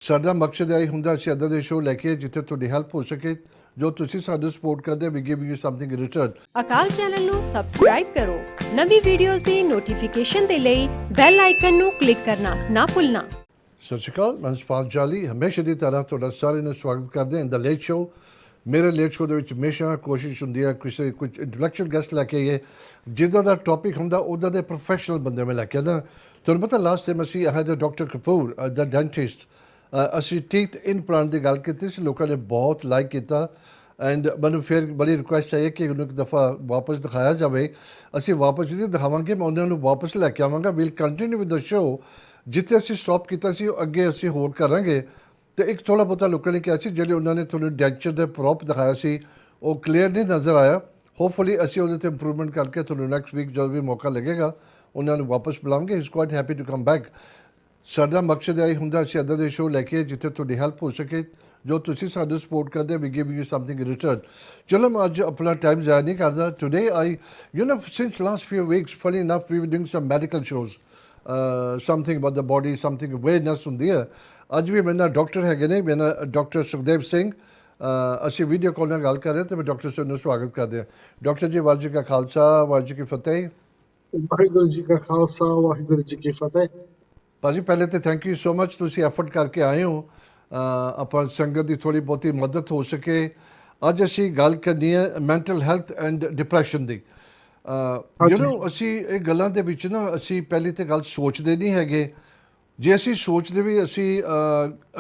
ਸਾਡਾ ਮਕਸਦ ਇਹ ਹੁੰਦਾ ਅਸੀਂ ਇੱਦਾਂ ਦੇ ਸ਼ੋਅ ਲੈ ਕੇ ਜਿੱਥੇ ਤੁਹਾਡੀ ਹੈਲਪ ਹੋ ਸਕੇ ਜੋ ਤੁਸੀਂ ਸਾਨੂੰ ਸਪੋਰਟ ਕਰਦੇ we give you something in return. Akal channel ਨੂੰ ਸਬਸਕ੍ਰਾਈਬ ਕਰੋ। ਨਵੀਂ ਵੀਡੀਓਜ਼ ਦੀ ਨੋਟੀਫਿਕੇਸ਼ਨ ਦੇ ਲਈ ਬੈਲ ਆਈਕਨ ਨੂੰ ਕਲਿੱਕ ਕਰਨਾ ਨਾ ਭੁੱਲਣਾ। ਸਤਿ ਸ਼੍ਰੀ ਅਕਾਲ, ਮੈਂ ਸਪਾਲ ਜਾਲੀ ਹਮੇਸ਼ਾ ਦੀ ਤਰ੍ਹਾਂ ਤੁਹਾਡਾ ਸਾਰਿਆਂ ਨੂੰ ਸਵਾਗਤ ਕਰਦੇ ਹਾਂ ਇਨ ਦ ਲੇਟ ਸ਼ੋਅ। ਮੇਰੇ ਲੇਟ ਸ਼ੋਅ ਦੇ ਵਿੱਚ ਹਮੇਸ਼ਾ ਕੋਸ਼ਿਸ਼ ਹੁੰਦੀ ਹੈ ਕਿਸੇ ਕੁਝ ਇੰਟਲੈਕਚੁਅਲ ਗੈਸਟ ਲੈ ਕੇ ਆਈਏ ਜਿੱਦਾਂ ਦਾ ਟੌਪਿਕ ਹੁੰਦਾ ਉੱਦਾਂ ਦੇ ਪ੍ਰੋਫੈਸ਼ਨਲ ਬੰਦੇ ਮੈਂ ਲੈ ਕੇ ਆਉਂਦਾ। ਤੁਹਾਨੂੰ ਪਤਾ ਲਾਸਟ ਟਾਈਮ ਅਸੀਂ had ਡਾਕਟਰ ਕਪੂਰ ਦਾ ਡੈਂਟਿਸਟ ਅਸੀਂ ਟੀਥ ਇੰਪਲਾਂਟ ਦੀ ਗੱਲ ਕੀਤੀ ਸੀ, ਲੋਕਾਂ ਨੇ ਬਹੁਤ ਲਾਈਕ ਕੀਤਾ ਐਂਡ ਮੈਨੂੰ ਫਿਰ ਬੜੀ ਰਿਕੁਐਸਟ ਆਈ ਕਿ ਉਹਨੂੰ ਇੱਕ ਦਫਾ ਵਾਪਸ ਦਿਖਾਇਆ ਜਾਵੇ। ਅਸੀਂ ਵਾਪਸ ਨਹੀਂ ਦਿਖਾਵਾਂਗੇ, ਮੈਂ ਉਹਨਾਂ ਨੂੰ ਵਾਪਸ ਲੈ ਕੇ ਆਵਾਂਗਾ। We'll continue with the show ਜਿੱਥੇ ਅਸੀਂ ਸਟਾਪ ਕੀਤਾ ਸੀ ਉਹ ਅੱਗੇ ਅਸੀਂ ਹੋਰ ਕਰਾਂਗੇ। ਅਤੇ ਇੱਕ ਥੋੜ੍ਹਾ ਬਹੁਤਾ ਲੋਕਾਂ ਨੇ ਕਿਹਾ ਸੀ ਜਿਹੜੇ ਉਹਨਾਂ ਨੇ ਤੁਹਾਨੂੰ ਡੈਂਚਰ ਦੇ ਪ੍ਰੋਪ ਦਿਖਾਇਆ ਸੀ ਉਹ ਕਲੀਅਰ ਨਹੀਂ ਨਜ਼ਰ ਆਇਆ। ਹੋਪਫੁਲੀ ਅਸੀਂ ਉਹਦੇ 'ਤੇ ਇੰਪਰੂਵਮੈਂਟ ਕਰਕੇ ਤੁਹਾਨੂੰ ਨੈਕਸਟ ਵੀਕ ਜਦੋਂ ਵੀ ਮੌਕਾ ਲੱਗੇਗਾ ਉਹਨਾਂ ਨੂੰ ਵਾਪਸ ਬੁਲਾਵਾਂਗੇ। Is quite happy to come back. ਸਾਡਾ ਮਕਸਦ ਇਹ ਹੁੰਦਾ ਅਸੀਂ ਇੱਦਾਂ ਦੇ ਸ਼ੋਅ ਲੈ ਕੇ ਜਿੱਥੇ ਤੁਹਾਡੀ ਹੈਲਪ ਹੋ ਸਕੇ ਜੋ ਤੁਸੀਂ ਸਾਨੂੰ ਸਪੋਰਟ ਕਰਦੇ we give you something in return. ਚਲੋ ਮੈਂ ਅੱਜ ਆਪਣਾ ਟਾਈਮ ਜ਼ਾਇਆ ਨਹੀਂ ਕਰਦਾ। Today I since last few weeks funny enough we doing some medical shows something about the body something awareness ਹੁੰਦੀ ਹੈ। ਅੱਜ ਵੀ ਮੇਰੇ ਨਾਲ ਡਾਕਟਰ ਹੈਗੇ ਨੇ, ਮੇਰੇ ਨਾਲ ਡਾਕਟਰ ਸੁਖਦੇਵ ਸਿੰਘ। ਅਸੀਂ ਵੀਡੀਓ ਕਾਲ ਨਾਲ ਗੱਲ ਕਰ ਰਹੇ ਅਤੇ ਮੈਂ ਡਾਕਟਰ ਸਾਹਿਬ ਨੂੰ ਸਵਾਗਤ ਕਰਦੇ ਹਾਂ। ਡਾਕਟਰ ਜੀ ਵਾਹਿਗੁਰੂ ਜੀ ਕਾ ਖਾਲਸਾ ਵਾਹਿਗੁਰੂ ਜੀ ਕੀ ਫਤਿਹ। ਵਾਹਿਗੁਰੂ ਜੀ ਕਾ ਖਾਲਸਾ ਵਾਹਿਗੁਰੂ ਜੀ ਕੀ ਫਤਿਹ। ਭਾਜੀ ਪਹਿਲੇ ਤਾਂ ਥੈਂਕ ਯੂ ਸੋ ਮਚ, ਤੁਸੀਂ ਐਫਰਟ ਕਰਕੇ ਆਏ ਹੋ ਆਪਾਂ ਸੰਗਤ ਦੀ ਥੋੜ੍ਹੀ ਬਹੁਤੀ ਮਦਦ ਹੋ ਸਕੇ। ਅੱਜ ਅਸੀਂ ਗੱਲ ਕਰਨੀ ਹੈ ਮੈਂਟਲ ਹੈਲਥ ਐਂਡ ਡਿਪਰੈਸ਼ਨ ਦੀ। ਜਦੋਂ ਅਸੀਂ ਇਹ ਗੱਲਾਂ ਦੇ ਵਿੱਚ ਨਾ ਅਸੀਂ ਪਹਿਲੀ ਤਾਂ ਗੱਲ ਸੋਚਦੇ ਨਹੀਂ ਹੈਗੇ। ਜੇ ਅਸੀਂ ਸੋਚਦੇ ਵੀ ਅਸੀਂ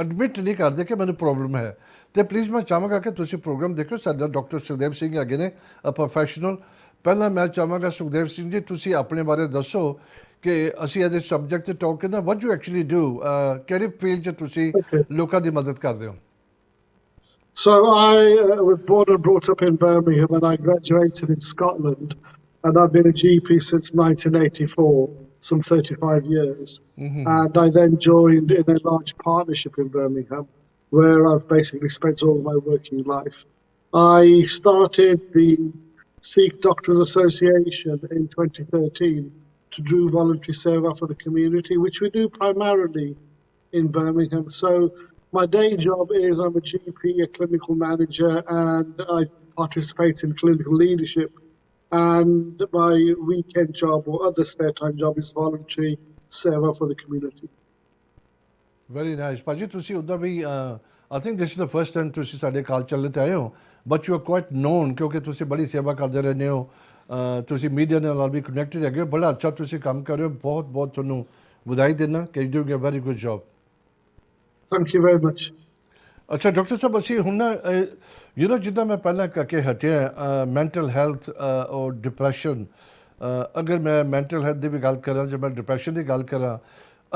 ਐਡਮਿਟ ਨਹੀਂ ਕਰਦੇ ਕਿ ਮੈਨੂੰ ਪ੍ਰੋਬਲਮ ਹੈ ਅਤੇ ਪਲੀਜ਼ ਮੈਂ ਚਾਹਾਂਗਾ ਕਿ ਤੁਸੀਂ ਪ੍ਰੋਗਰਾਮ ਦੇਖੋ। ਸਾਡਾ ਡਾਕਟਰ ਸੁਖਦੇਵ ਸਿੰਘ ਹੈਗੇ ਨੇ ਪ੍ਰੋਫੈਸ਼ਨਲ। ਪਹਿਲਾਂ ਮੈਂ ਚਾਹਾਂਗਾ ਸੁਖਦੇਵ ਸਿੰਘ ਜੀ ਤੁਸੀਂ ਆਪਣੇ ਬਾਰੇ ਦੱਸੋ ਕਿ ਅਸੀਂ ਇਹਦੇ ਸਬਜੈਕਟ 'ਤੇ ਟਾਕ ਕਰਨਾ ਵਾਟ ਯੂ ਐਕਚੁਅਲੀ ਡੂ, ਕਿਹੜੇ ਫੀਲਡ 'ਚ ਤੁਸੀਂ ਲੋਕਾਂ ਦੀ ਮਦਦ ਕਰਦੇ ਹੋ? So I was born and brought up in Birmingham and I graduated in Scotland and I've been a GP since 1984, some 35 years. And I then joined in a large partnership in Birmingham where I've basically spent all my working life. I started the Sikh Doctors Association in 2013 to do voluntary seva for the community, which we do primarily in Birmingham. So my day job is I'm a GP, a clinical manager, and I participate in clinical leadership. And my weekend job or other spare time job is voluntary seva for the community. Very nice. ਭਾਜੀ ਤੁਸੀਂ ਉੱਦਾਂ ਵੀ I think this is the first time ਤੁਸੀਂ ਸਾਡੇ ਕਾਲ ਚੱਲਣ 'ਤੇ ਆਏ ਹੋ but you are quite known ਕਿਉਂਕਿ ਤੁਸੀਂ ਬੜੀ ਸੇਵਾ ਕਰਦੇ ਰਹਿੰਦੇ ਹੋ। ਤੁਸੀਂ ਮੀਡੀਆ ਦੇ ਨਾਲ ਵੀ ਕਨੈਕਟਡ ਹੈਗੇ ਹੋ। ਬੜਾ ਅੱਛਾ ਤੁਸੀਂ ਕੰਮ ਕਰ ਰਹੇ ਹੋ। ਬਹੁਤ ਬਹੁਤ ਤੁਹਾਨੂੰ ਵਧਾਈ ਦੇਣਾ ਕਿ you doing a very good job. Thank you very much. ਅੱਛਾ ਡਾਕਟਰ ਸਾਹਿਬ ਅਸੀਂ ਹੁਣ ਨਾ ਜਿੱਦਾਂ ਮੈਂ ਪਹਿਲਾਂ ਕਰਕੇ ਹਟਿਆ ਮੈਂਟਲ ਹੈਲਥ ਔਰ ਡਿਪਰੈਸ਼ਨ। ਅਗਰ ਮੈਂ ਮੈਂਟਲ ਹੈਲਥ ਦੀ ਵੀ ਗੱਲ ਕਰਾਂ ਜੇ ਮੈਂ ਡਿਪਰੈਸ਼ਨ ਦੀ ਗੱਲ ਕਰਾਂ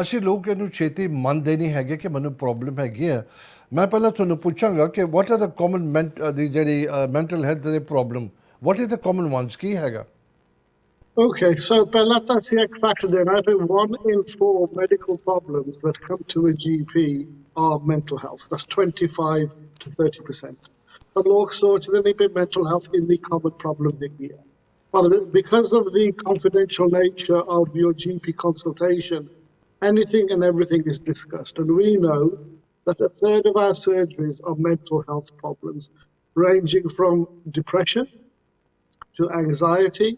ਅਸੀਂ ਲੋਕ ਇਹਨੂੰ ਛੇਤੀ ਮੰਨਦੇ ਨਹੀਂ ਹੈਗੇ ਕਿ ਮੈਨੂੰ ਪ੍ਰੋਬਲਮ ਹੈਗੀ ਹੈ। ਮੈਂ ਪਹਿਲਾਂ ਤੁਹਾਨੂੰ ਪੁੱਛਾਂਗਾ ਕਿ ਵਾਟ ਆਰ ਦ ਕਾਮਨ ਦੀ ਜਿਹੜੀ ਮੈਂਟਲ ਹੈਲਥ ਦੇ problem what is the common ones ਕੀ ਹੈਗਾ? Okay, so ਪਹਿਲਾਂ ਤਾਂ ਅਸੀਂ ਇੱਕ ਫੈਕਟ ਦੇਣਾ ਹੈ 1 in 4 medical problems that come to a GP are mental health. That's 25 to 30%. But ਲੋਕ ਸੋਚਦੇ ਨਹੀਂ ਕਿ mental health ਇੰਨੀ common problem ਹੈਗੀ ਹੈ। But because of the confidential nature of your GP consultation, anything and everything is discussed. And we know that a third of our surgeries are mental health problems, ranging from depression to anxiety,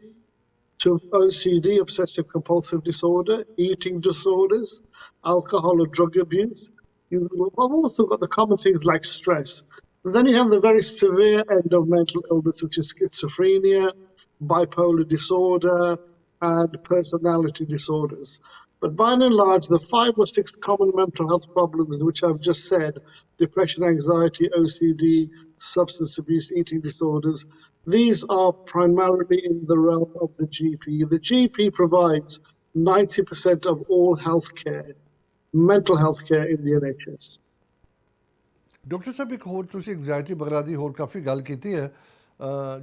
to OCD, obsessive compulsive disorder, eating disorders, alcohol or drug abuse. I've also got the common things like stress. And then you have the very severe end of mental illness, which is schizophrenia, bipolar disorder, and personality disorders. But by and large, the 5 or 6 common mental health problems, which I've just said, depression, anxiety, OCD, substance abuse, eating disorders, these are primarily in the realm of the GP. The GP provides 90% of all healthcare, mental health care in the NHS. Doctor ਸਾਹਿਬ ਇੱਕ ਹੋਰ ਤੁਸੀਂ anxiety ਵਗੈਰਾ ਦੀ ਹੋਰ ਕਾਫੀ ਗੱਲ ਕੀਤੀ ਹੈ।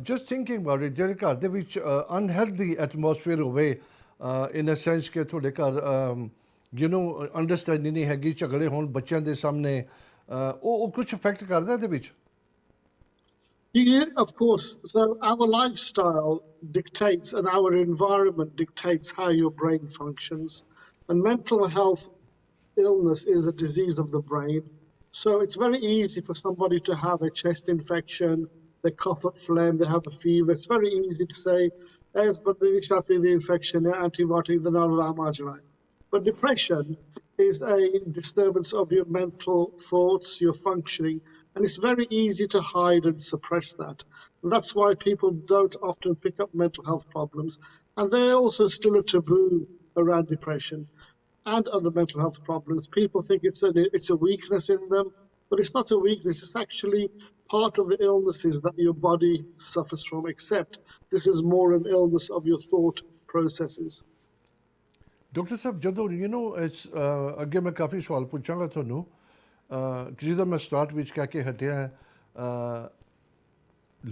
Just thinking about it ਜਿਹੜੇ ਘਰ ਦੇ ਵਿੱਚ ਅਨਹੈਲਦੀ ਐਟਮੋਸਫੇਅਰ ਹੋਵੇ ਇਨ ਅ ਸੈਂਸ ਕਿ ਤੁਹਾਡੇ ਘਰ ਅੰਡਰਸਟੈਂਡਿੰਗ ਨਹੀਂ ਹੈਗੀ, ਝਗੜੇ ਹੋਣ ਬੱਚਿਆਂ ਦੇ ਸਾਹਮਣੇ, ਉਹ ਕੁਛ ਇਫੈਕਟ ਕਰਦਾ ਇਹਦੇ ਵਿੱਚ? Yeah, of course. So our lifestyle dictates and our environment dictates how your brain functions. And mental health illness is a disease of the brain. So it's very easy for somebody to have a chest infection, they cough up phlegm, they have a fever. It's very easy to say, "Yes, but the infection, antibiotic, the non-marginal." But depression is a disturbance of your mental thoughts, your functioning, and it's very easy to hide and suppress that. And that's why people don't often pick up mental health problems. And they're also still a taboo around depression and other mental health problems. People think it's a weakness in them, but it's not a weakness. It's actually part of the illnesses that your body suffers from, except this is more an illness of your thought processes. Doctor ਸਾਹਿਬ ਜਦੋਂ it's ਅੱਗੇ ਮੈਂ ਕਾਫੀ ਸਵਾਲ ਪੁੱਛਾਂਗਾ ਤੁਹਾਨੂੰ ਜਿਹਦਾ ਮੈਂ start ਵਿੱਚ ਕਹਿ ਕੇ ਹਟਿਆ ਹੈ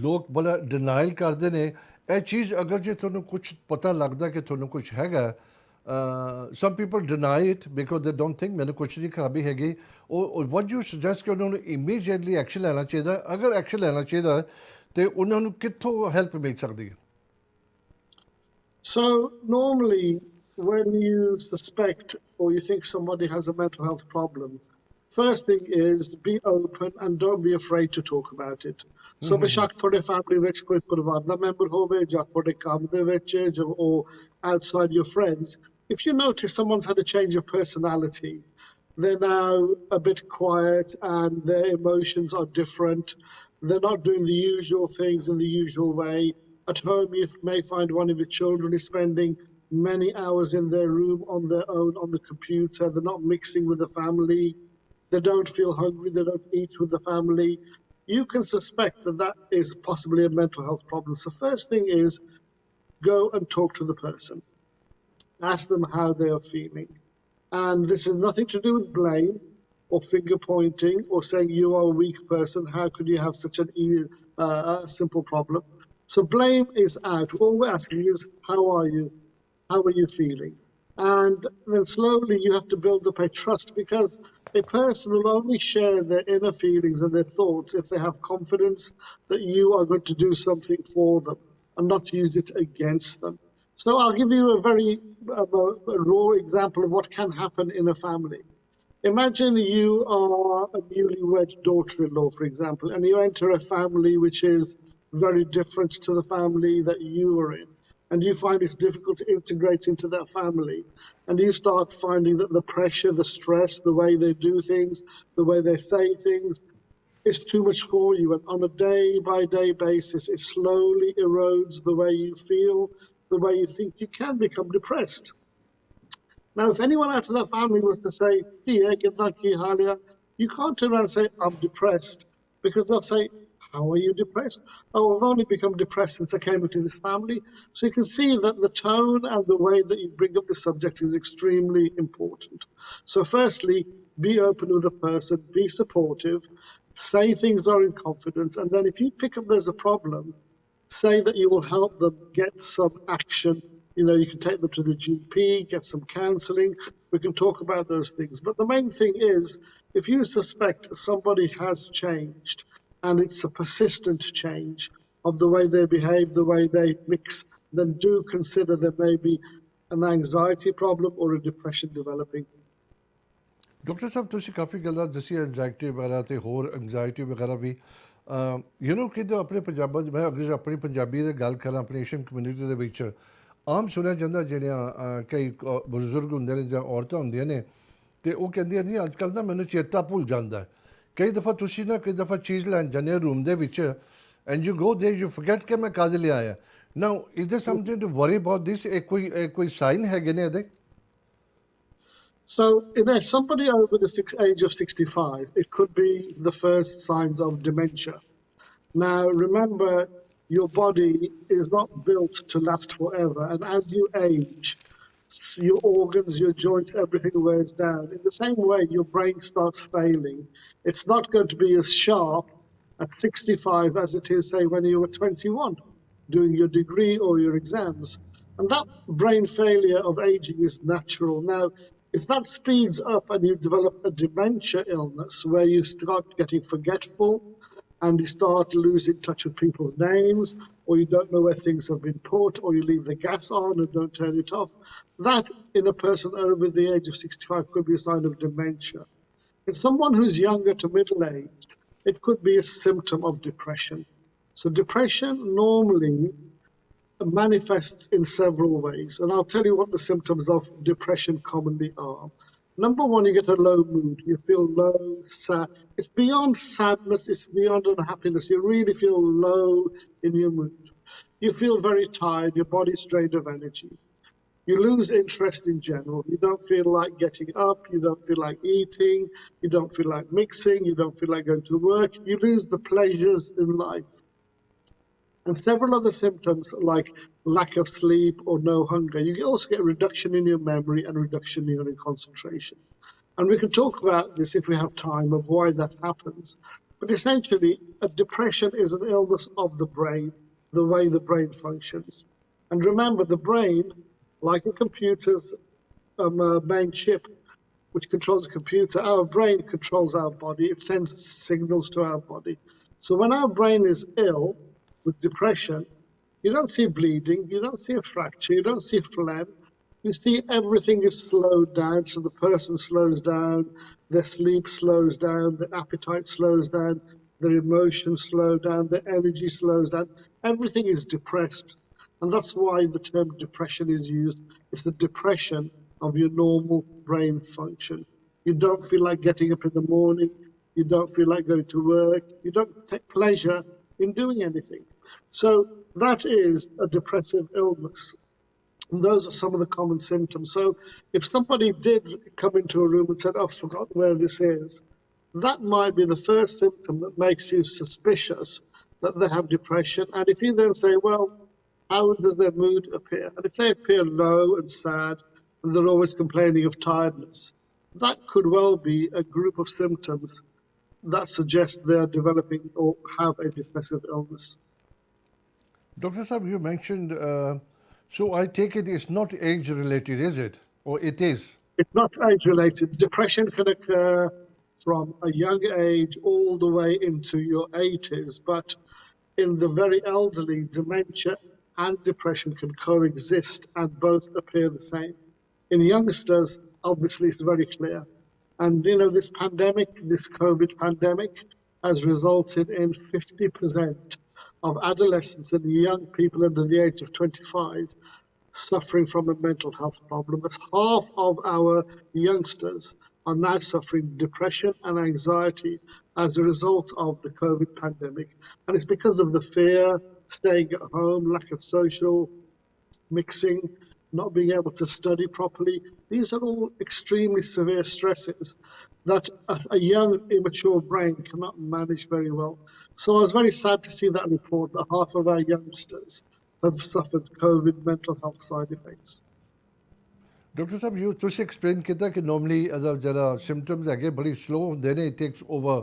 ਲੋਕ ਬੜਾ ਡਿਨਾਈਲ ਕਰਦੇ ਨੇ ਇਹ ਚੀਜ਼ ਅਗਰ ਜੇ ਤੁਹਾਨੂੰ ਕੁਛ ਪਤਾ ਲੱਗਦਾ ਕਿ ਤੁਹਾਨੂੰ ਕੁਛ ਹੈਗਾ some people deny it because they don't think ਮੈਨੂੰ ਕੁਛ ਦੀ ਖਰਾਬੀ ਹੈਗੀ ਉਹ what you suggest ਕਿ ਉਹਨਾਂ ਨੂੰ immediately ਐਕਸ਼ਨ ਲੈਣਾ ਚਾਹੀਦਾ ਅਗਰ ਐਕਸ਼ਨ ਲੈਣਾ ਚਾਹੀਦਾ ਤੇ ਉਹਨਾਂ ਨੂੰ ਕਿੱਥੋਂ ਹੈਲਪ ਮਿਲ ਸਕਦੀ ਹੈ So normally when you suspect or you think somebody has a mental health problem, first thing is be open and don't be afraid to talk about it. So beshak thode family vich koi parivar da member hove ja thode kam de vich or outside your friends, if you notice someone's had a change of personality, they're now a bit quiet and their emotions are different, they're not doing the usual things in the usual way. At home you may find one of your children is spending many hours in their room on their own on the computer, they're not mixing with the family, they don't feel hungry, they don't eat with the family. You can suspect that that is possibly a mental health problem. So first thing is go and talk to the person, ask them how they are feeling, and this is nothing to do with blame or finger pointing or saying you are a weak person, how could you have such a simple problem. So blame is out. All we're asking is how are you feeling? And then slowly you have to build up a trust, because a person will only share their inner feelings and their thoughts if they have confidence that you are going to do something for them and not use it against them. So I'll give you a very raw example of what can happen in a family. Imagine you are a newlywed daughter-in-law, for example, and you enter a family which is very different to the family that you are in. And you find it's difficult to integrate into that family. And you start finding that the pressure, the stress, the way they do things, the way they say things, is too much for you. And on a day-by-day basis, it slowly erodes the way you feel, the way you think. You can become depressed. Now, if anyone out of that family was to say, you can't turn around and say, I'm depressed, because they'll say, how are you depressed? Oh, I've only become depressed since I came into this family. So you can see that the tone and the way that you bring up the subject is extremely important. So firstly, be open with the person, be supportive, say things are in confidence, and then if you pick up there's a problem, say that you will help them get some action. You can take them to the GP, get some counselling. We can talk about those things. But the main thing is, if you suspect somebody has changed, and it's a persistent change of the way they behave, the way they mix, then do consider there may be an anxiety problem or a depression developing. Doctor ਸਾਹਿਬ ਤੁਸੀਂ ਕਾਫੀ ਗੱਲਾਂ ਦੱਸੀ anxiety ਵਗੈਰਾ ਤੇ ਹੋਰ anxiety ਵਗੈਰਾ ਵੀ ਕਿ ਆਪਣੇ ਪੰਜਾਬਾਂ 'ਚ ਮੈਂ ਅਗਰ ਆਪਣੀ ਪੰਜਾਬੀ ਦੀ ਗੱਲ ਕਰਾਂ ਆਪਣੀ ਏਸ਼ੀਅਨ ਕਮਿਊਨਿਟੀ ਦੇ ਵਿੱਚ ਆਮ ਸੁਣਿਆ ਜਾਂਦਾ ਜਿਹੜੀਆਂ ਕਈ ਬਜ਼ੁਰਗ ਹੁੰਦੇ ਨੇ ਜਾਂ ਔਰਤਾਂ ਹੁੰਦੀਆਂ ਨੇ ਤੇ ਉਹ ਕਹਿੰਦੀਆਂ ਨਹੀਂ ਅੱਜ ਕੱਲ੍ਹ ਨਾ ਮੈਨੂੰ ਚੇਤਾ ਭੁੱਲ ਜਾਂਦਾ ਕਈ ਦਫਾ ਤੁਸੀਂ ਨਾ ਕਈ ਦਫਾ ਚੀਜ਼ ਲੈਣ ਜਾਂਦੇ ਰੂਮ ਦੇ ਵਿੱਚ and you go there you forget ਕਿ ਮੈਂ ਕਦ ਲਿਆ ਆਇਆ now is there something to worry about this ਕੋਈ ਸਾਈਨ ਹੈਗੇ ਨੇ ਇਹਦੇ So if there's somebody over the age of 65, it could be the first signs of dementia. Now, remember, your body is not built to last forever. And as you age, your organs, your joints, everything wears down. In the same way, your brain starts failing. It's not going to be as sharp at 65 as it is, say, when you were 21, doing your degree or your exams. And that brain failure of aging is natural. Now, if that speeds up and you develop a dementia illness where you start getting forgetful and you start losing touch with people's names, or you don't know where things have been put, or you leave the gas on and don't turn it off, that in a person over the age of 65 could be a sign of dementia. In someone who's younger to middle aged, it could be a symptom of depression. So depression normally manifests in several ways. And I'll tell you what the symptoms of depression commonly are. Number one, you get a low mood. You feel low, sad. It's beyond sadness, it's beyond unhappiness. You really feel low in your mood. You feel very tired, your body's drained of energy. You lose interest in general. You don't feel like getting up, you don't feel like eating, you don't feel like mixing, you don't feel like going to work. You lose the pleasures in life. And several other symptoms like lack of sleep or no hunger. You also get a reduction in your memory and reduction in your concentration. And we can talk about this if we have time of why that happens. But essentially, a depression is an illness of the brain, the way the brain functions. And remember, the brain, like a computer's main chip, which controls the computer, our brain controls our body. It sends signals to our body. So when our brain is ill with depression, you don't see bleeding, you don't see a fracture, you don't see phlegm. You see everything is slowed down, so the person slows down, their sleep slows down, their appetite slows down, their emotions slow down, their energy slows down. Everything is depressed. And that's why the term depression is used. It's the depression of your normal brain function. You don't feel like getting up in the morning. You don't feel like going to work. You don't take pleasure in doing anything. So that is a depressive illness. And those are some of the common symptoms. So if somebody did come into a room and said, oh, I've forgotten where this is, that might be the first symptom that makes you suspicious that they have depression. And if you then say, well, how does their mood appear? And if they appear low and sad, and they're always complaining of tiredness, that could well be a group of symptoms that suggest they're developing or have a depressive illness. Dr. Sahib, you mentioned, so I take it it's not age-related, is it? Or it is? It's not age-related. Depression can occur from a young age all the way into your 80s, but in the very elderly, dementia and depression can coexist and both appear the same. In youngsters, obviously, it's very clear. And, you know, this pandemic, this COVID pandemic, has resulted in 50% of adolescents and young people under the age of 25 suffering from a mental health problem. That's half of our youngsters are now suffering depression and anxiety as a result of the COVID pandemic. And it's because of the fear, staying at home, lack of social mixing, not being able to study properly. These are all extremely severe stresses that a young, immature brain cannot manage very well. So I was very sad to see that report that half of our youngsters have suffered COVID mental health side effects. Dr. Sahib, you ਤੁਸੀਂ explain ਕੀਤਾ ਕਿ normally ਜਿਹੜਾ symptoms ਹੈਗੇ ਬੜੀ slow ਹੁੰਦੇ ਨੇ, it takes over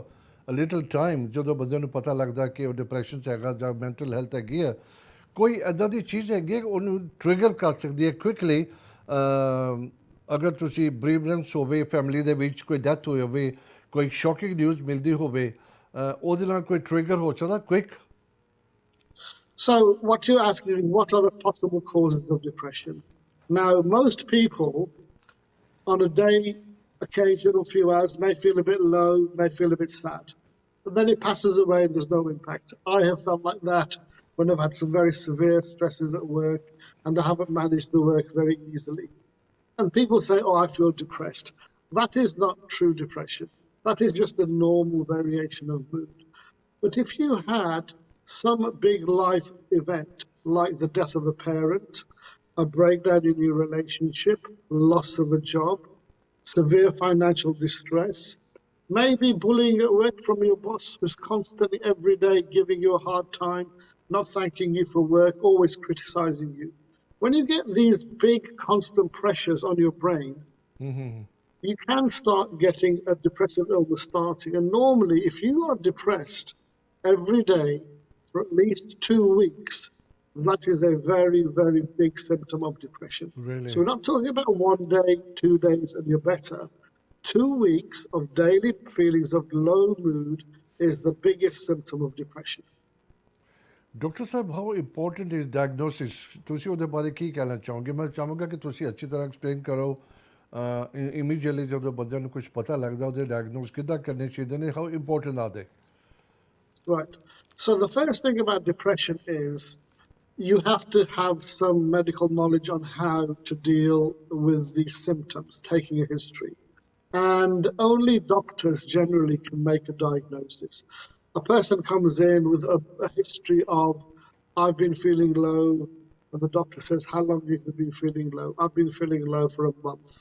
a little time ਜਦੋਂ ਬੰਦੇ ਨੂੰ ਪਤਾ ਲੱਗਦਾ ਕਿ ਉਹ ਡਿਪਰੈਸ਼ਨ 'ਚ ਹੈਗਾ ਜਾਂ mental health ਹੈਗੀ ਆ. ਕੋਈ ਇੱਦਾਂ ਦੀ ਚੀਜ਼ ਹੈਗੀ ਉਹਨੂੰ ਟ੍ਰਿਗਰ ਕਰ ਸਕਦੀ ਹੈ ਕੁਇਕਲੀ ਅਗਰ ਤੁਸੀਂ ਬਰੀਵਰੈਂਸ ਹੋਵੇ ਫੈਮਿਲੀ ਦੇ ਵਿੱਚ ਕੋਈ ਡੈਥ ਹੋਈ ਹੋਵੇ ਕੋਈ ਸ਼ੌਕਿੰਗ ਨਿਊਜ਼ ਮਿਲਦੀ ਹੋਵੇ ਉਹਦੇ ਨਾਲ ਕੋਈ ਟ੍ਰਿਗਰ ਹੋ ਸਕਦਾ quick. So what you're asking is what are the possible causes of depression? Now, most people on a day, occasional few hours may feel a bit low, may feel a bit sad. But then it passes away and there's no impact. I have felt like that when I've had some very severe stresses at work and I haven't managed the work very easily. And people say, oh, I feel depressed. That is not true depression. That is just a normal variation of mood. But if you had some big life event, like the death of a parent, a breakdown in your relationship, loss of a job, severe financial distress, maybe bullying at work from your boss who's constantly every day giving you a hard time, not thanking you for work, always criticizing you. When you get these big constant pressures on your brain, you can start getting a depressive illness starting. And normally, if you are depressed every day for at least 2 weeks, that is a very, very big symptom of depression. Really? So we're not talking about 1 day, 2 days, and you're better. 2 weeks of daily feelings of low mood is the biggest symptom of depression. Dr. Sahib, how important is diagnosis? ਤੁਸੀਂ ਉਹਦੇ ਬਾਰੇ ਕੀ ਕਹਿਣਾ ਚਾਹੋਗੇ? ਮੈਂ ਚਾਹਾਂਗਾ ਕਿ ਤੁਸੀਂ ਅੱਛੀ ਤਰ੍ਹਾਂ ਐਕਸਪਲੇਨ ਕਰੋ ਇਮੀਡੀਏਟਲੀ ਜਦੋਂ ਬੰਦੇ ਨੂੰ ਕੁਝ ਪਤਾ ਲੱਗਦਾ ਉਹਦੇ ਡਾਇਗਨੋਸ ਕਿੱਦਾਂ ਕਰਨੇ ਚਾਹੀਦੇ ਨੇ ਹਾਊ ਇੰਪੋਰਟੈਂਟ ਆਰ ਦੇ Right. So the first thing about depression is you have to have some medical knowledge on how to deal with the symptoms, taking a history. And only doctors generally can make a diagnosis. A person comes in with a history of, I've been feeling low, and the doctor says, how long have you been feeling low? I've been feeling low for a month.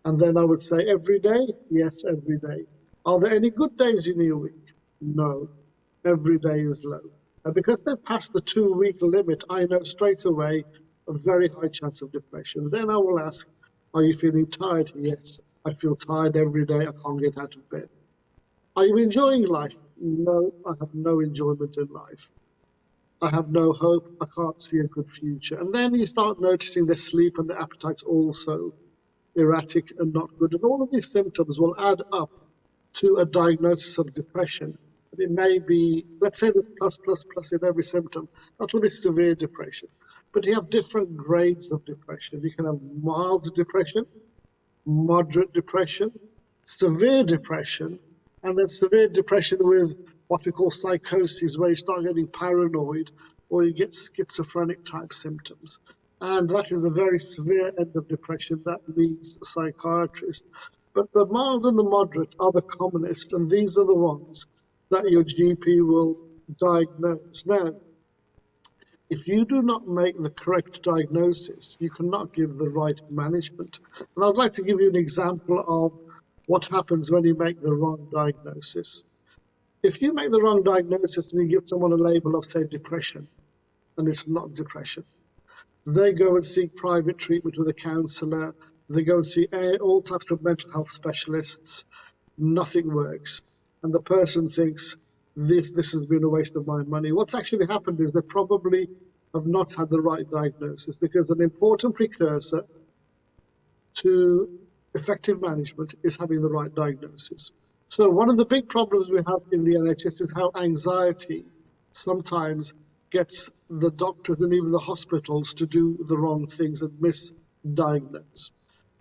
And then I would say, every day? Yes, every day. Are there any good days in your week? No. Every day is low. And because they've passed the 2-week limit, I know straight away a very high chance of depression. Then I will ask, are you feeling tired? Yes, I feel tired every day. I can't get out of bed. Are you enjoying life? No, I have no enjoyment in life. I have no hope. I can't see a good future. And then you start noticing their sleep and their appetite's also erratic and not good. And all of these symptoms will add up to a diagnosis of depression. It may be, let's say there's plus, plus, plus in every symptom. That will be severe depression. But you have different grades of depression. You can have mild depression, moderate depression, severe depression, and then severe depression with what we call psychosis, where you start getting paranoid or you get schizophrenic type symptoms. And that is a very severe end of depression that needs a psychiatrist. But the mild and the moderate are the commonest, and these are the ones that your GP will diagnose. Now, if you do not make the correct diagnosis, you cannot give the right management. And I'd like to give you an example of what happens when you make the wrong diagnosis. If you make the wrong diagnosis and you give someone a label of, say, depression, and it's not depression, they go and seek private treatment with a counsellor, they go and see all types of mental health specialists, nothing works. And the person thinks, this has been a waste of my money. What's actually happened is they probably have not had the right diagnosis, because an important precursor to effective management is having the right diagnosis. So one of the big problems we have in the NHS is how anxiety sometimes gets the doctors and even the hospitals to do the wrong things and misdiagnose.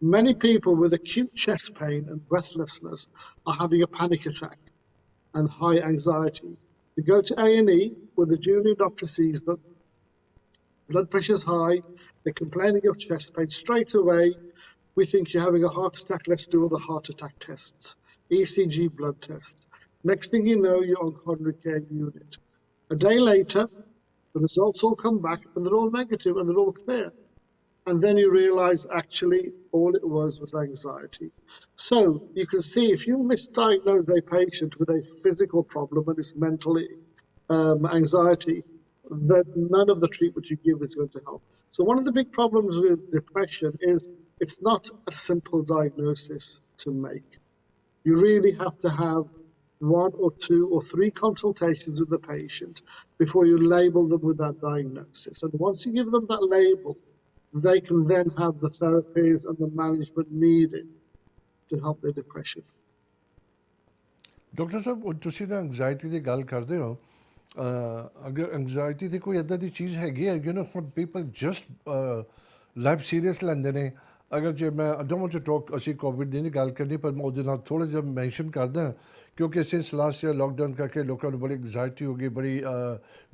Many people with acute chest pain and breathlessness are having a panic attack and high anxiety. You go to A&E where the junior doctor sees them, blood pressure's high, they're complaining of chest pain. Straight away, we think you're having a heart attack, let's do all the heart attack tests, ECG blood tests. Next thing you know, you're on coronary care unit. A day later, the results all come back and they're all negative and they're all clear. And then you realize actually all it was anxiety. So you can see if you misdiagnose a patient with a physical problem and it's mentally anxiety, then none of the treatment you give is going to help. So one of the big problems with depression is it's not a simple diagnosis to make. You really have to have 1 or 2 or 3 consultations with the patient before you label them with that diagnosis. And once you give them that label, they can then have the therapies and the management needed to help their depression. Doctor ਸਾਹਿਬ ਤੁਸੀਂ ਨਾ anxiety ਦੀ ਗੱਲ ਕਰਦੇ ਹੋ ਅਗਰ anxiety ਦੀ ਕੋਈ ਇੱਦਾਂ ਦੀ ਚੀਜ਼ ਹੈਗੀ ਹੈ ਪੀਪਲ ਜਸਟ ਲਾਈਫ ਸੀਰੀਅਸ ਲੈਂਦੇ ਨੇ ਅਗਰ ਜੇ ਮੈਂ I don't want to talk ਅਸੀਂ ਕੋਵਿਡ ਦੀ ਨਹੀਂ ਗੱਲ ਕਰਨੀ ਪਰ ਮੈਂ ਉਹਦੇ ਨਾਲ ਥੋੜ੍ਹਾ ਜਿਹਾ ਮੈਂਸ਼ਨ ਕਰਦਾ ਕਿਉਂਕਿ ਸਿੰਸ ਲਾਸਟ ਈਅਰ ਲੋਕਡਾਊਨ ਕਰਕੇ ਲੋਕਾਂ ਨੂੰ ਬੜੀ ਐਂਗਜ਼ਾਇਟੀ ਹੋ ਗਈ ਬੜੀ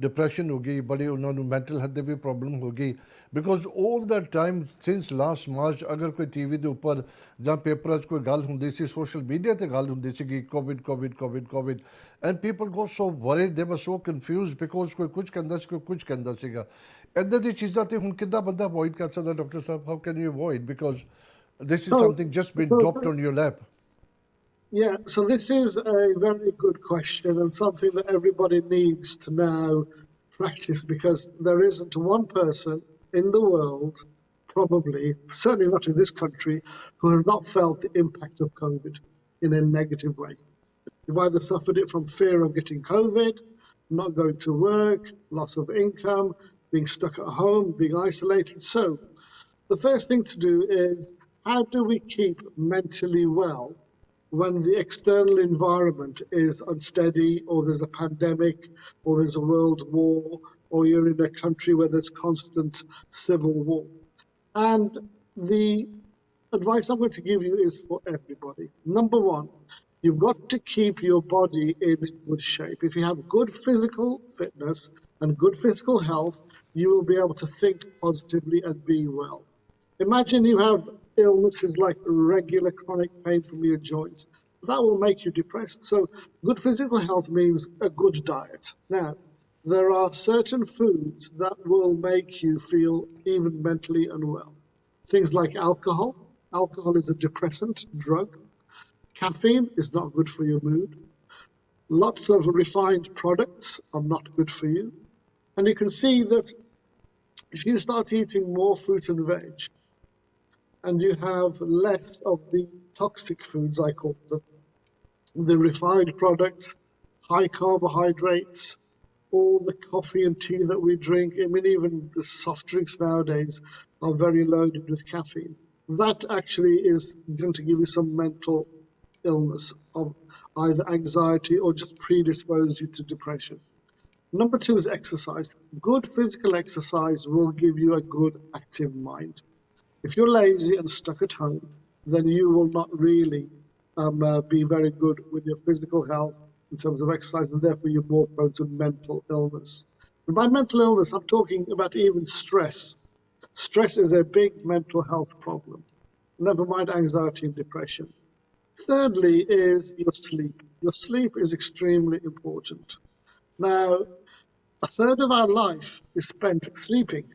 ਡਿਪਰੈਸ਼ਨ ਹੋ ਗਈ ਬੜੀ ਉਹਨਾਂ ਨੂੰ ਮੈਂਟਲ ਹੈਲਥ ਦੀ ਵੀ ਪ੍ਰੋਬਲਮ ਹੋ ਗਈ because all the time since last March ਅਗਰ ਕੋਈ ਟੀ ਵੀ ਦੇ ਉੱਪਰ ਜਾਂ ਪੇਪਰਾਂ 'ਚ ਕੋਈ ਗੱਲ ਹੁੰਦੀ ਸੀ ਸੋਸ਼ਲ ਮੀਡੀਆ 'ਤੇ ਗੱਲ ਹੁੰਦੀ ਸੀਗੀ Covid and people go so worried ਦੇ ਵਰ ਸੋ ਕਨਫਿਊਜ਼ਡ ਬਿਕੋਜ਼ ਕੋਈ ਕੁਝ ਕਹਿੰਦਾ ਸੀ ਕੋਈ ਕੁਝ ਕਹਿੰਦਾ ਸੀਗਾ ਇੱਦਾਂ ਦੀ ਚੀਜ਼ਾਂ 'ਤੇ ਹੁਣ ਕਿੱਦਾਂ ਬੰਦਾ ਅਵੋਇਡ ਕਰ ਸਕਦਾ doctor Sahib how can you avoid because this is something just been dropped on your lap. Yeah, so this is a very good question and something that everybody needs to now practice, because there isn't one person in the world, probably, certainly not in this country, who have not felt the impact of COVID in a negative way. You've either suffered it from fear of getting COVID, not going to work, loss of income, being stuck at home, being isolated. So the first thing to do is, how do we keep mentally well when the external environment is unsteady, or there's a pandemic, or there's a world war, or you're in a country where there's constant civil war? And the advice I'm going to give you is for everybody. Number one, you've got to keep your body in good shape. If you have good physical fitness and good physical health, you will be able to think positively and be well. Imagine you have illnesses like regular chronic pain from your joints. That will make you depressed. So good physical health means a good diet. Now, there are certain foods that will make you feel even mentally unwell. Things like alcohol. Alcohol is a depressant drug. Caffeine is not good for your mood. Lots of refined products are not good for you. And you can see that if you start eating more fruit and veg, and you have less of the toxic foods, I call them, the refined products, high carbohydrates, all the coffee and tea that we drink, I mean, even the soft drinks nowadays are very loaded with caffeine. That actually is going to give you some mental illness of either anxiety or just predispose you to depression. Number two is exercise. Good physical exercise will give you a good active mind. If you're lazy and stuck at home, then you will not really be very good with your physical health in terms of exercise, and therefore you're more prone to mental illness. And by mental illness, I'm talking about even stress. Stress is a big mental health problem, never mind anxiety and depression. Thirdly is your sleep. Your sleep is extremely important. Now, a third of our life is spent sleeping.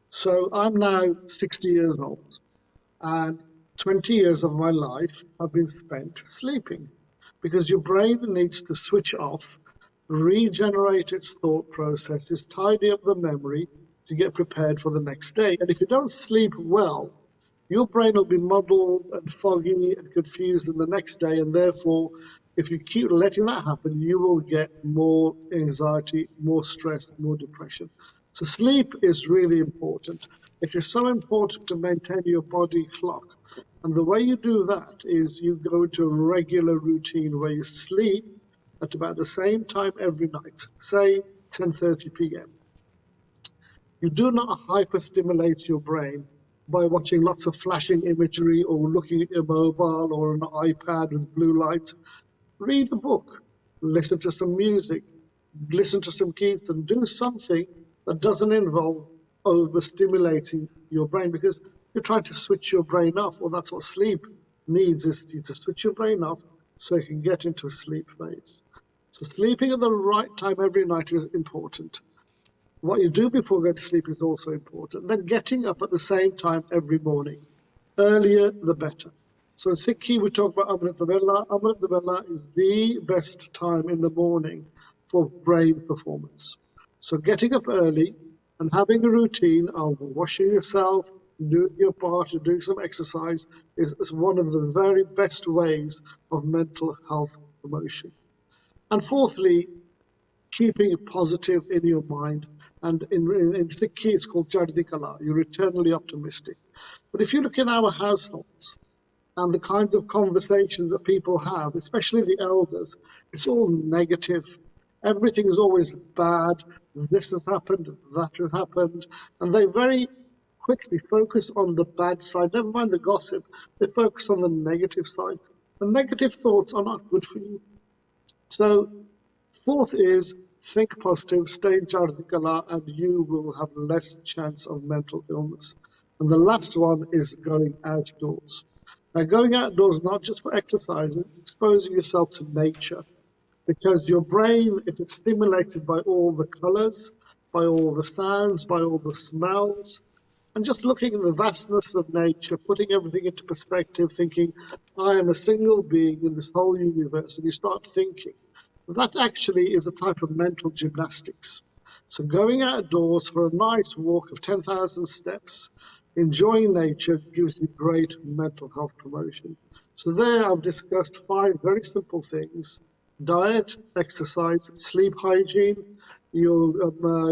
So I'm now 60 years old, and 20 years of my life have been spent sleeping, because your brain needs to switch off, regenerate its thought processes, tidy up the memory to get prepared for the next day. And if you don't sleep well, your brain will be muddled and foggy and confused in the next day, and therefore, if you keep letting that happen, you will get more anxiety, more stress, more depression. So sleep is really important. It is so important to maintain your body clock. And the way you do that is you go into a regular routine where you sleep at about the same time every night, say 10:30 p.m. You do not hyperstimulate your brain by watching lots of flashing imagery or looking at your mobile or an iPad with blue light. Read a book, listen to some music, listen to some Kirtan, do something that doesn't involve overstimulating your brain, because you're trying to switch your brain off. Well, that's what sleep needs, is you to switch your brain off so you can get into a sleep phase. So sleeping at the right time every night is important. What you do before going to sleep is also important. Then getting up at the same time every morning. Earlier, the better. So in Sikhi, we talk about Amrit Vela. Amrit Vela is the best time in the morning for brain performance. So getting up early and having a routine of washing yourself, doing your part, and doing some exercise is one of the very best ways of mental health promotion. And fourthly, keeping it positive in your mind. And in Sikhi, it's called Chardi Kala. You're eternally optimistic. But if you look in our households and the kinds of conversations that people have, especially the elders, it's all negative. Everything is always bad. This has happened, that has happened. And they very quickly focus on the bad side. Never mind the gossip. They focus on the negative side. The negative thoughts are not good for you. So fourth is think positive, stay in Chardi Kala, and you will have less chance of mental illness. And the last one is going outdoors. Now, going outdoors, not just for exercise, it's exposing yourself to nature. Because your brain, if it's stimulated by all the colors, by all the sounds, by all the smells, and just looking at the vastness of nature, putting everything into perspective, thinking, I am a single being in this whole universe, and you start thinking, that actually is a type of mental gymnastics. So going outdoors for a nice walk of 10,000 steps, enjoying nature, gives you great mental health promotion. So there I've discussed 5 very simple things: diet, exercise, sleep hygiene, your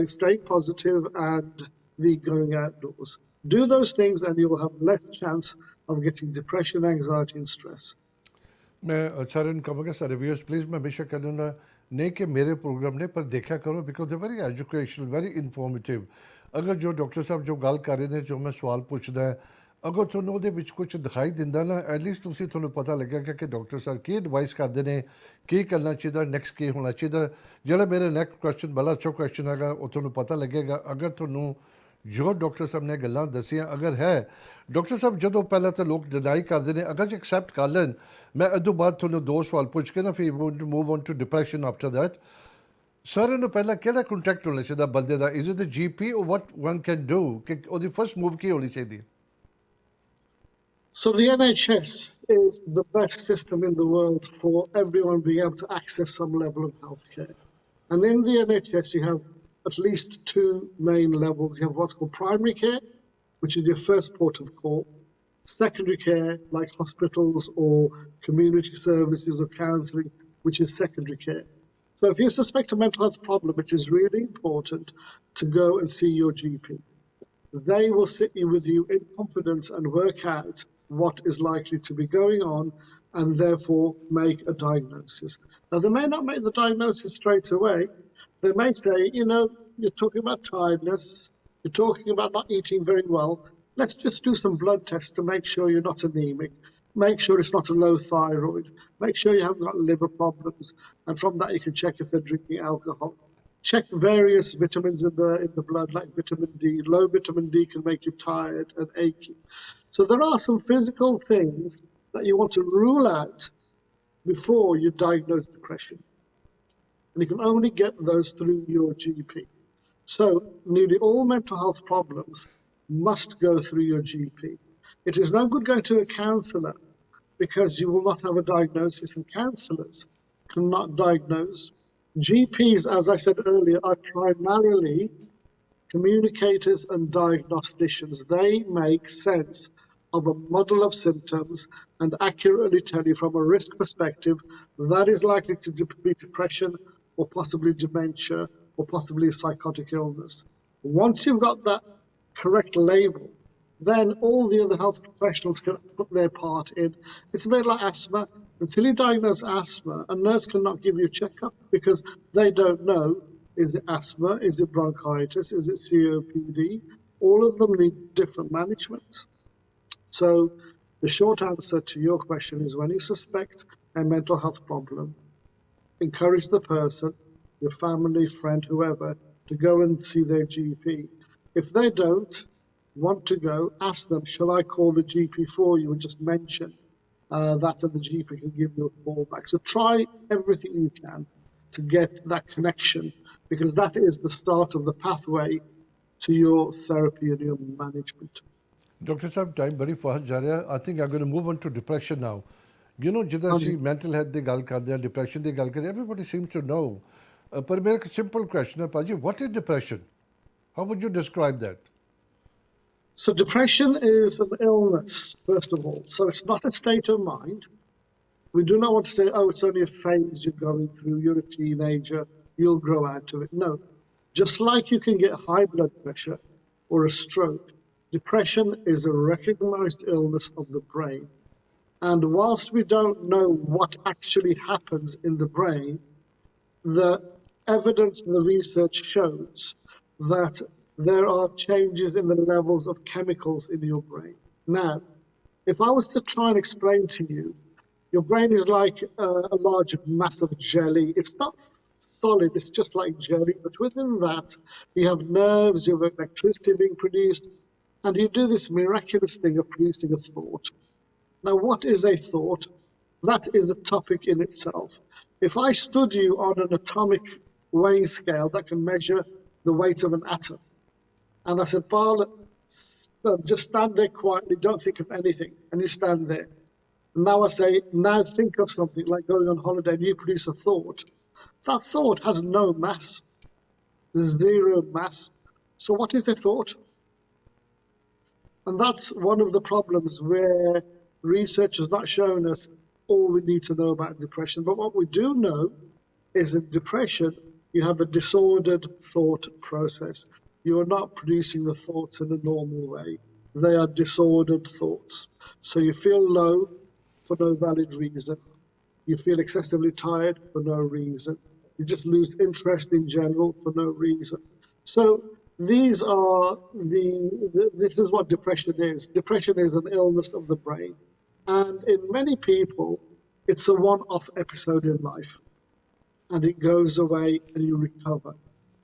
staying positive, and the going outdoors. Do those things and you'll have less chance of getting depression, anxiety and stress. मैं सारे कहूँगा सारे viewers please मैं हमेशा कहना नहीं कि मेरे प्रोग्राम ने पर देखा करो, because they very educational, very informative. अगर जो डॉक्टर साहब जो गल कर रहे हैं, जो मैं सवाल पूछदा है, ਅਗਰ ਤੁਹਾਨੂੰ ਉਹਦੇ ਵਿੱਚ ਕੁਝ ਦਿਖਾਈ ਦਿੰਦਾ ਨਾ ਐਟਲੀਸਟ ਤੁਹਾਨੂੰ ਪਤਾ ਲੱਗੇਗਾ ਕਿ ਡਾਕਟਰ ਸਰ ਕੀ ਐਡਵਾਈਸ ਕਰਦੇ ਨੇ, ਕੀ ਕਰਨਾ ਚਾਹੀਦਾ, ਨੈਕਸਟ ਕੀ ਹੋਣਾ ਚਾਹੀਦਾ। ਜਿਹੜਾ ਮੇਰੇ ਨੈਕਸਟ ਕੁਐਸਚਨ ਬੜਾ ਅੱਛਾ ਕੁਐਸਚਨ ਹੈਗਾ, ਉਹ ਤੁਹਾਨੂੰ ਪਤਾ ਲੱਗੇਗਾ ਅਗਰ ਤੁਹਾਨੂੰ ਜੋ ਡਾਕਟਰ ਸਾਹਿਬ ਨੇ ਗੱਲਾਂ ਦੱਸੀਆਂ ਅਗਰ ਹੈ। ਡਾਕਟਰ ਸਾਹਿਬ ਜਦੋਂ ਪਹਿਲਾਂ ਤਾਂ ਲੋਕ ਡਿਨਾਈ ਕਰਦੇ ਨੇ, ਅਗਰ ਜੇ ਐਕਸੈਪਟ ਕਰ ਲੈਣ, ਮੈਂ ਇਹ ਤੋਂ ਬਾਅਦ ਤੁਹਾਨੂੰ ਦੋ ਸਵਾਲ ਪੁੱਛ ਕੇ ਨਾ ਫਿਰ move on to depression after that. ਸਾਰਿਆਂ ਨੂੰ ਪਹਿਲਾਂ ਕਿਹੜਾ ਕੰਟੈਕਟ ਹੋਣਾ ਚਾਹੀਦਾ ਬੰਦੇ ਦਾ? Is it the GP or what one can do? ਕਿ ਉਹਦੀ ਫਸਟ ਮੂਵ ਕੀ ਹੋਣੀ ਚਾਹੀਦੀ ਹੈ? So the NHS is the best system in the world for everyone being able to access some level of healthcare. And in the NHS, you have at least two main levels. You have what's called primary care, which is your first port of call. Secondary care, like hospitals or community services or counselling, which is secondary care. So if you suspect a mental health problem, it is really important to go and see your GP. They will sit you with you in confidence and work out what is likely to be going on and therefore make a diagnosis. Now, they may not make the diagnosis straight away. They may say, you know, you're talking about tiredness, you're talking about not eating very well. Let's just do some blood tests to make sure you're not anemic. Make sure it's not a low thyroid. Make sure you haven't got liver problems. And from that, you can check if they're drinking alcohol. Check various vitamins in the blood, like vitamin D. Low vitamin D can make you tired and achy. So there are some physical things that you want to rule out before you diagnose depression. And you can only get those through your GP. So nearly all mental health problems must go through your GP. It is no good going to a counsellor because you will not have a diagnosis, and counsellors cannot diagnose. GPs, as I said earlier, are primarily communicators and diagnosticians. They make sense of a model of symptoms and accurately tell you from a risk perspective that is likely to be depression or possibly dementia or possibly a psychotic illness. Once you've got that correct label, then all the other health professionals can put their part in. It's a bit like asthma. Until you diagnose asthma, a nurse cannot give you a checkup because they don't know, is it asthma, is it bronchitis, is it COPD? All of them need different managements. So the short answer to your question is when you suspect a mental health problem, encourage the person, your family, friend, whoever, to go and see their GP. If they don't want to go, ask them, shall I call the GP for you, and just mention that, and the GP can give you a call back. So try everything you can to get that connection, because that is the start of the pathway to your therapy and your management. Dr. Sahib, time very fast ਜਾ ਰਿਹਾ। I think I'm going to move on to depression now. You know, ਜਿੱਦਾਂ ਅਸੀਂ mental health ਦੀ ਗੱਲ ਕਰਦੇ ਹਾਂ, depression ਦੀ ਗੱਲ ਕਰਦੇ ਹਾਂ, everybody seems to know. ਪਰ ਮੇਰਾ ਇੱਕ simple question ਹੈ ਭਾਜੀ, what is depression? How would you describe that? So depression is an illness, first of all. So it's not a state of mind. We do not want to say, oh, it's only a phase you're going through, you're a teenager, you'll grow out of it. No. Just like you can get high blood pressure or a stroke, depression is a recognized illness of the brain. And whilst we don't know what actually happens in the brain, the evidence and the research shows that there are changes in the levels of chemicals in your brain. Now, if I was to try and explain to you, your brain is like a large mass of jelly. It's not solid, it's just like jelly, but within that, you have nerves, you have electricity being produced, and you do this miraculous thing of producing a thought. Now, what is a thought? That is a topic in itself. If I stood you on an atomic weighing scale that can measure the weight of an atom, and I said, Paul, just stand there quietly, don't think of anything, and you stand there. And now I say, now think of something like going on holiday, and you produce a thought. That thought has no mass, zero mass. So what is a thought? And that's one of the problems where research has not shown us all we need to know about depression. But what we do know is in depression, you have a disordered thought process. You are not producing the thoughts in a normal way. They are disordered thoughts. So you feel low for no valid reason. You feel excessively tired for no reason. You just lose interest in general for no reason. So These are this is what depression is. Depression is an illness of the brain. And in many people, it's a one-off episode in life. And it goes away and you recover.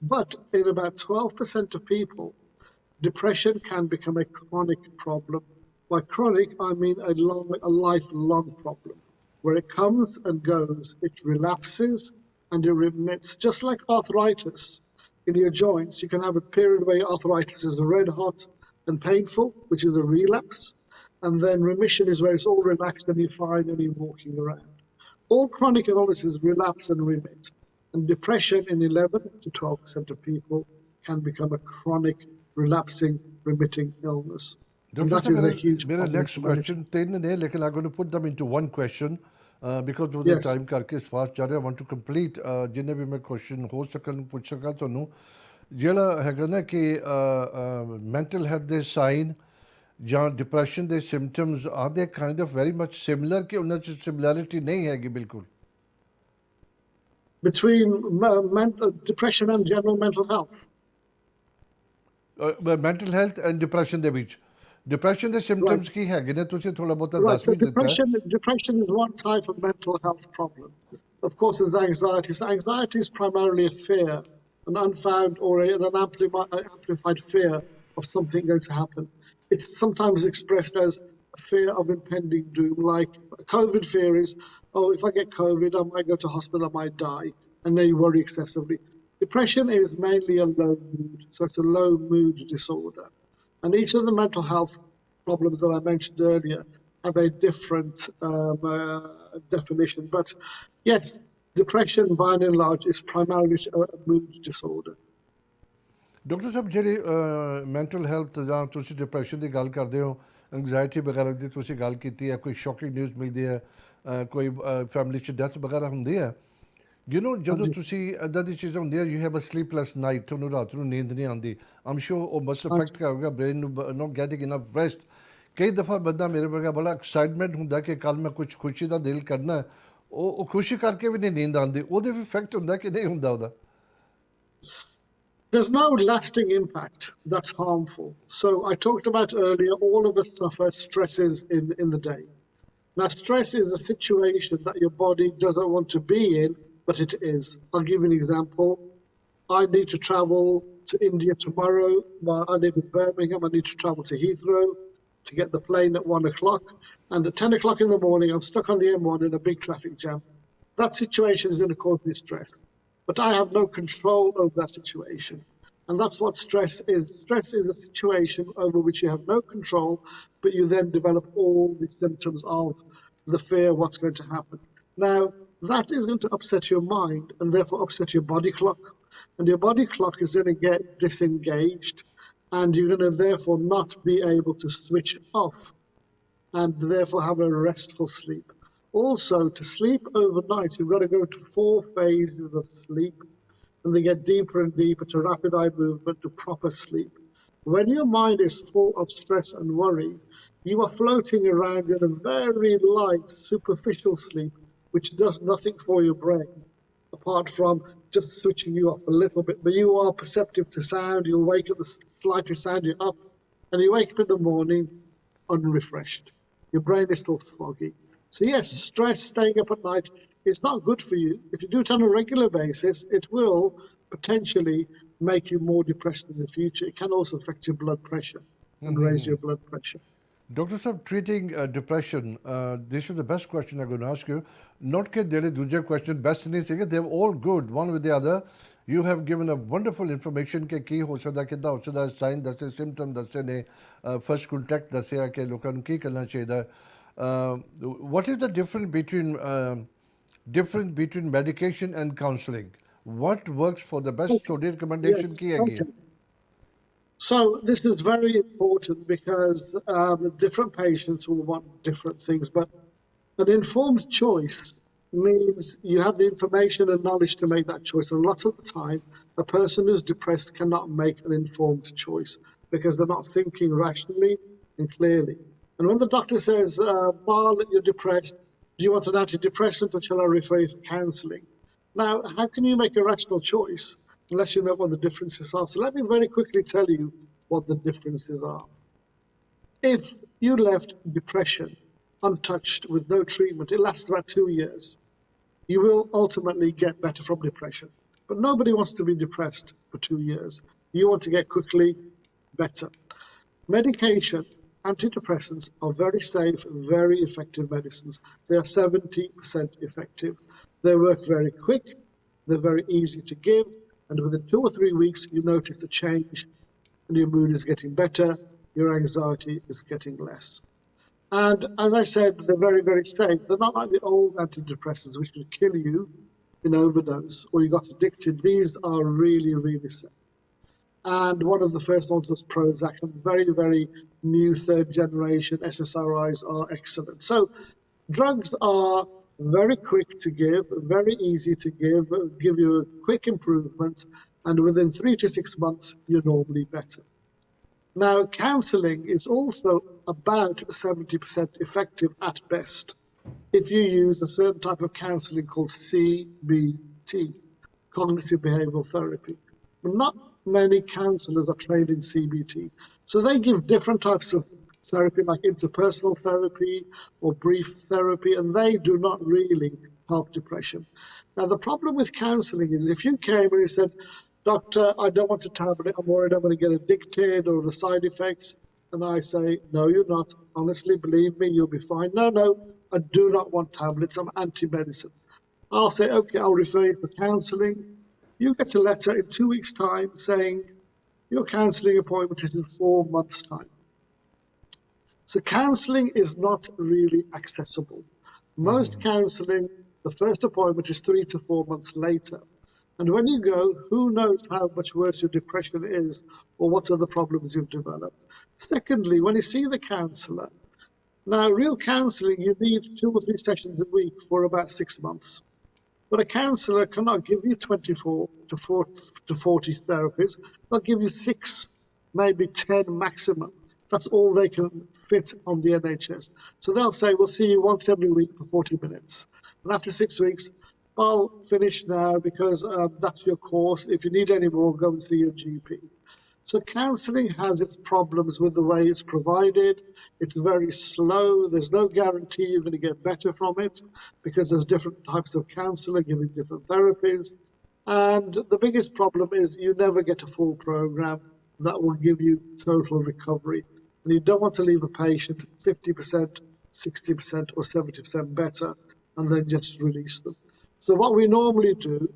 But in about 12% of people, depression can become a chronic problem. By chronic, I mean a lifelong problem, where it comes and goes, it relapses and it remits, just like arthritis. In your joints, you can have a period where your arthritis is red hot and painful, which is a relapse, and then remission is where it's all relaxed and you're fine and you're walking around. All chronic illnesses relapse and remit, and depression in 11 to 12% of people can become a chronic, relapsing, remitting illness. And that is a huge Mera problem next for many question, lekin I'm going to put them into one question because of the Yes. time karke fast ja I want to complete jinne bhi main question ho sakan puch saka tonu jela hega na ki mental health de sign ਜਾਂ depression ਦੇ symptoms are they kind of very much similar ਕਿ ਉਹਨਾਂ 'ਚ similarity ਨਹੀਂ ਹੈਗੀ ਬਿਲਕੁਲ between depression and general mental health. mental health and depression ਦੇ ਵਿੱਚ depression ਦੇ symptoms ਕੀ ਹੈਗੇ ਨੇ ਤੁਸੀਂ ਥੋੜਾ ਬਹੁਤਾ Right, ਦੱਸ so ਵੀ ਦਿੱਤਾ ਹੈ depression is one type of mental health problem. Of course, there's anxiety. So anxiety is primarily a fear, an unfound or an amplified fear of something going to happen. It's sometimes expressed as a fear of impending doom, like COVID fear is, oh, if I get COVID, I might go to hospital, I might die, and then you worry excessively. Depression is mainly a low mood, so it's a low mood disorder. And each of the mental health problems that I mentioned earlier have a different definition. But yes, depression by and large is primarily a mood disorder. Doctor ਸਾਹਿਬ ਜਿਹੜੇ mental health ਜਾਂ ਤੁਸੀਂ depression ਦੀ ਗੱਲ ਕਰਦੇ ਹੋ anxiety ਵਗੈਰਾ ਦੀ ਤੁਸੀਂ ਗੱਲ ਕੀਤੀ ਹੈ ਕੋਈ ਸ਼ੌਕਿੰਗ ਨਿਊਜ਼ ਮਿਲਦੀ ਹੈ ਕੋਈ ਫੈਮਿਲੀ 'ਚ ਡੈਥ ਵਗੈਰਾ ਹੁੰਦੀ ਹੈ ਜਦੋਂ ਤੁਸੀਂ ਇੱਦਾਂ ਦੀ ਚੀਜ਼ਾਂ ਹੁੰਦੀਆਂ you have a sleepless night ਤੁਹਾਨੂੰ ਰਾਤ ਨੂੰ ਨੀਂਦ ਨਹੀਂ ਆਉਂਦੀ ਆਮ ਸ਼ੋਰ ਉਹ ਮਸਟ ਅਫੈਕਟ ਕਰੇਗਾ ਬ੍ਰੇਨ ਨੂੰ ਨੋਟ ਗੈਟਿੰਗ ਇਨਫ ਰੈਸਟ ਕਈ ਦਫਾ ਬੰਦਾ ਮੇਰੇ ਵਰਗਾ ਬੜਾ ਐਕਸਾਈਟਮੈਂਟ ਹੁੰਦਾ ਕਿ ਕੱਲ੍ਹ ਮੈਂ ਕੁਛ ਖੁਸ਼ੀ ਦਾ ਦਿਲ ਕਰਨਾ ਉਹ ਖੁਸ਼ੀ ਕਰਕੇ ਵੀ ਨਹੀਂ ਨੀਂਦ ਆਉਂਦੀ ਉਹਦੇ ਵੀ ਇਫੈਕਟ ਹੁੰਦਾ ਕਿ ਨਹੀਂ ਹੁੰਦਾ ਉਹਦਾ There's no lasting impact that's harmful. So I talked about earlier, all of us suffer stresses in the day. Now, stress is a situation that your body doesn't want to be in, but it is. I'll give you an example. I need to travel to India tomorrow. I live in Birmingham. I need to travel to Heathrow to get the plane at 1 o'clock. And at 10 o'clock in the morning, I'm stuck on the M1 in a big traffic jam. That situation is going to cause me stress. But I have no control over that situation. And that's what stress is. Stress is a situation over which you have no control, but you then develop all the symptoms of the fear of what's going to happen. Now, that is going to upset your mind and therefore upset your body clock. And your body clock is going to get disengaged, and you're going to therefore not be able to switch off and therefore have a restful sleep. Also, to sleep overnight, you've got to go to 4 phases of sleep, and they get deeper and deeper to rapid eye movement to proper sleep. When your mind is full of stress and worry, you are floating around in a very light, superficial sleep, which does nothing for your brain, apart from just switching you off a little bit. But you are perceptive to sound. You'll wake at the slightest sound, you're up, and you wake up in the morning unrefreshed. Your brain is still foggy. So yes, stress, staying up at night, is not good for you. If you do it on a regular basis, it will potentially make you more depressed in the future. It can also affect your blood pressure and raise your blood pressure. Dr. Sahib, treating depression, this is the best question I'm going to ask you. Not that there is a question, best nahi sige, they're all good, one with the other. You have given a wonderful information ke ki ho sakda, kidda ho sakda, sign dasse, symptom dasse ne, first contact dasse ke lokan nu ki karna chahiye. What is the difference between medication and counseling? What works for the best? So recommendation ki hai Okay. So this is very important because different patients will want different things, but an informed choice means you have the information and knowledge to make that choice. And lots of the time, a person who's depressed cannot make an informed choice because they're not thinking rationally and clearly. And when the doctor says, Bal, you're depressed, do you want an antidepressant or shall I refer you for counselling? Now, how can you make a rational choice unless you know what the differences are. So let me very quickly tell you what the differences are. If you left depression untouched with no treatment, it lasts about 2 years. You will ultimately get better from depression. But nobody wants to be depressed for 2 years. You want to get quickly better. Medication, antidepressants are very safe, very effective medicines. They are 70% effective. They work very quick, they're very easy to give, and within 2 or 3 weeks, you notice the change, and your mood is getting better, your anxiety is getting less. And as I said, they're very, very safe. They're not like the old antidepressants, which could kill you in overdose, or you got addicted. These are really, really safe. And one of the first ones was Prozac, and very, very new third generation SSRIs are excellent. So drugs are very quick to give, very easy to give you a quick improvement, and within 3 to 6 months, you're normally better. Now, counseling is also about 70% effective at best if you use a certain type of counseling called CBT, cognitive behavioral therapy. But not many counselors are trained in CBT. So they give different types of therapy, like interpersonal therapy or brief therapy, and they do not really help depression. Now, the problem with counseling is if you came and you said, "Doctor, I don't want a tablet, I'm worried I'm going to get addicted or the side effects," and I say, "No, you're not. Honestly, believe me, you'll be fine." "No, I do not want tablets, I'm anti-medicine." I'll say, "Okay, I'll refer you for counseling." You get a letter in 2 weeks' time saying your counseling appointment is in 4 months' time. So counseling is not really accessible. Most counseling, the first appointment is 3 to 4 months later. And when you go, who knows how much worse your depression is or what other problems you've developed. Secondly, when you see the counsellor, now real counselling, you need 2 or 3 sessions a week for about 6 months. But a counsellor cannot give you 24 to 40 therapies. They'll give you 6, maybe 10 maximum. That's all they can fit on the NHS. So they'll say, "We'll see you once every week for 40 minutes. And after 6 weeks, I'll finish now because that's your course. If you need any more, go and see your GP." So counselling has its problems with the way it's provided. It's very slow. There's no guarantee you're going to get better from it because there's different types of counsellor giving different therapies. And the biggest problem is you never get a full program that will give you total recovery. And you don't want to leave a patient 50%, 60% or 70% better and then just release them. So what we normally do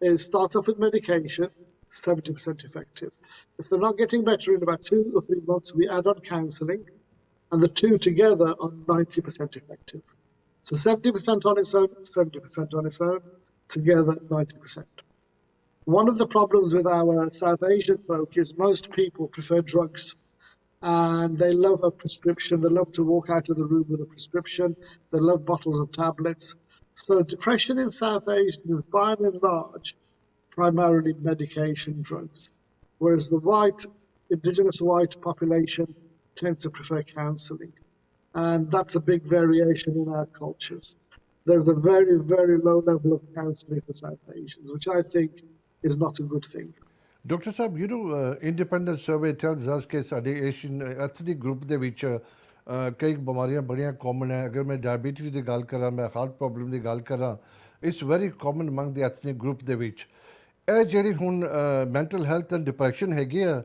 is start off with medication, 70% effective. If they're not getting better in about 2 or 3 months, we add on counselling, and the two together are 90% effective. So 70% on its own, 70% on its own, together 90%. One of the problems with our South Asian folk is most people prefer drugs, and they love a prescription. They love to walk out of the room with a prescription. They love bottles of tablets. So depression in South Asia is by and large primarily medication drugs, whereas the white, indigenous white population tend to prefer counselling. And that's a big variation in our cultures. There's a very, very low level of counselling for South Asians, which I think is not a good thing. Dr. Sahib, independent survey tells us that ਸਾਡੇ Asian ethnic group ਦੇ ਵਿੱਚ ਕਈ ਬਿਮਾਰੀਆਂ ਬੜੀਆਂ common ਹੈ ਅਗਰ ਮੈਂ diabetes ਦੀ ਗੱਲ ਕਰਾਂ ਮੈਂ ਹਾਰਟ ਪ੍ਰੋਬਲਮ ਦੀ ਗੱਲ ਕਰਾਂ it's very common among the ethnic group ਦੇ ਵਿੱਚ ਇਹ ਜਿਹੜੀ ਹੁਣ ਮੈਂਟਲ ਹੈਲਥ ਐਂਡ ਡਿਪਰੈਸ਼ਨ ਹੈਗੀ ਆ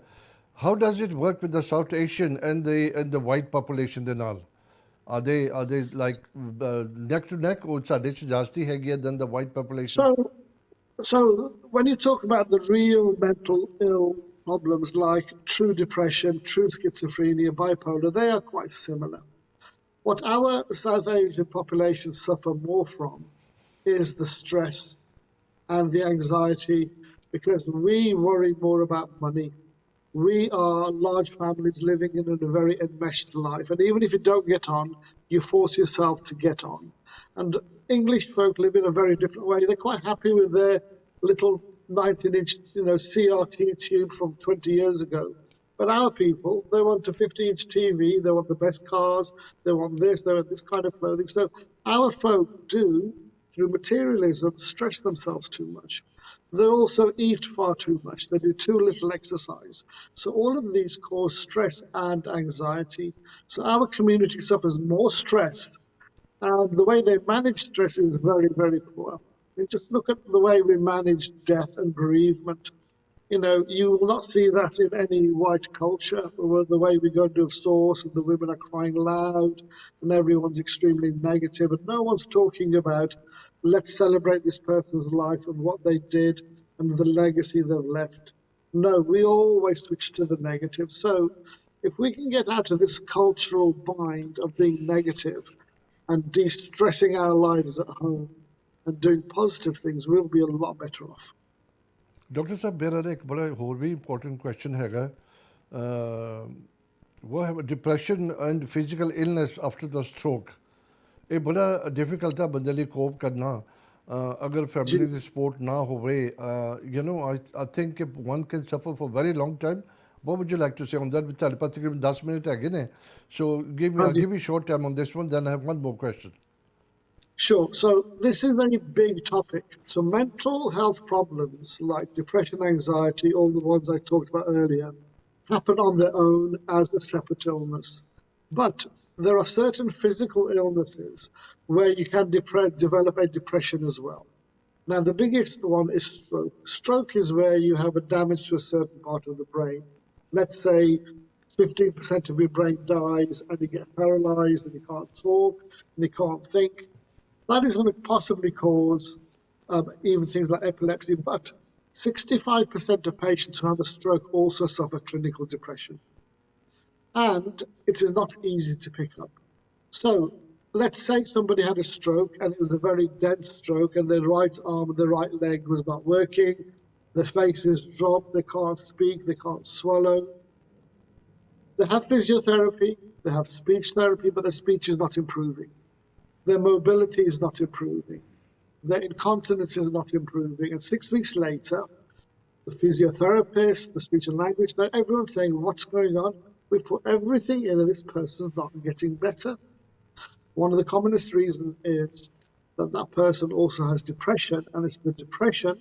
how does it work with the south Asian and the white population ਦੇ ਨਾਲ are they like neck to neck or ਸਾਡੇ ਚ ਜਾਸਤੀ ਹੈਗੀ ਆ than the white population? So when you talk about the real mental ill problems like true depression, true schizophrenia, bipolar, they are quite similar. What our South Asian population suffer more from is the stress and the anxiety because we worry more about money. We are large families living in a very enmeshed life. And even if you don't get on, you force yourself to get on. And English folk live in a very different way. They're quite happy with their little 19-inch, CRT tube from 20 years ago. But our people, they want a 50-inch TV, they want the best cars, they want this, they want this kind of clothing. So our folk do through materialism, stress themselves too much. They also eat far too much. They do too little exercise. So all of these cause stress and anxiety. So our community suffers more stress, and the way they manage stress is very, very poor. You just look at the way we manage death and bereavement. You know, you will not see that in any white culture, where the way we go to a source and the women are crying loud and everyone's extremely negative and no one's talking about, let's celebrate this person's life and what they did and the legacy they've left. No, we always switch to the negative. So if we can get out of this cultural bind of being negative and de-stressing our lives at home and doing positive things, we'll be a lot better off. Doctor साहब मेरा एक बड़ा और भी important question हैगा वो है depression and physical illness after the stroke ये बड़ा डिफिकल्ट है बंदे लिए कोप करना अगर फैमिली की सपोर्ट ना होवे you know I think one can suffer for very long time what would you like to say on that? With particularly 10 minutes again. So give me short time on this one, then I have one more question. Sure. So this is a big topic. So mental health problems like depression, anxiety, all the ones I talked about earlier, happen on their own as a separate illness. But there are certain physical illnesses where you can develop a depression as well. Now, the biggest one is stroke. Stroke is where you have a damage to a certain part of the brain. Let's say 15% of your brain dies and you get paralyzed and you can't talk and you can't think. That is going to possibly cause even things like epilepsy, but 65% of patients who have a stroke also suffer clinical depression. And it is not easy to pick up. So let's say somebody had a stroke and it was a very dense stroke and their right arm and their right leg was not working, their face is dropped, they can't speak, they can't swallow. They have physiotherapy, they have speech therapy, but their speech is not improving. Their mobility is not improving. Their incontinence is not improving. And 6 weeks later, the physiotherapist, the speech and language, everyone's saying, what's going on? We've put everything in and this person's not getting better. One of the commonest reasons is that that person also has depression, and it's the depression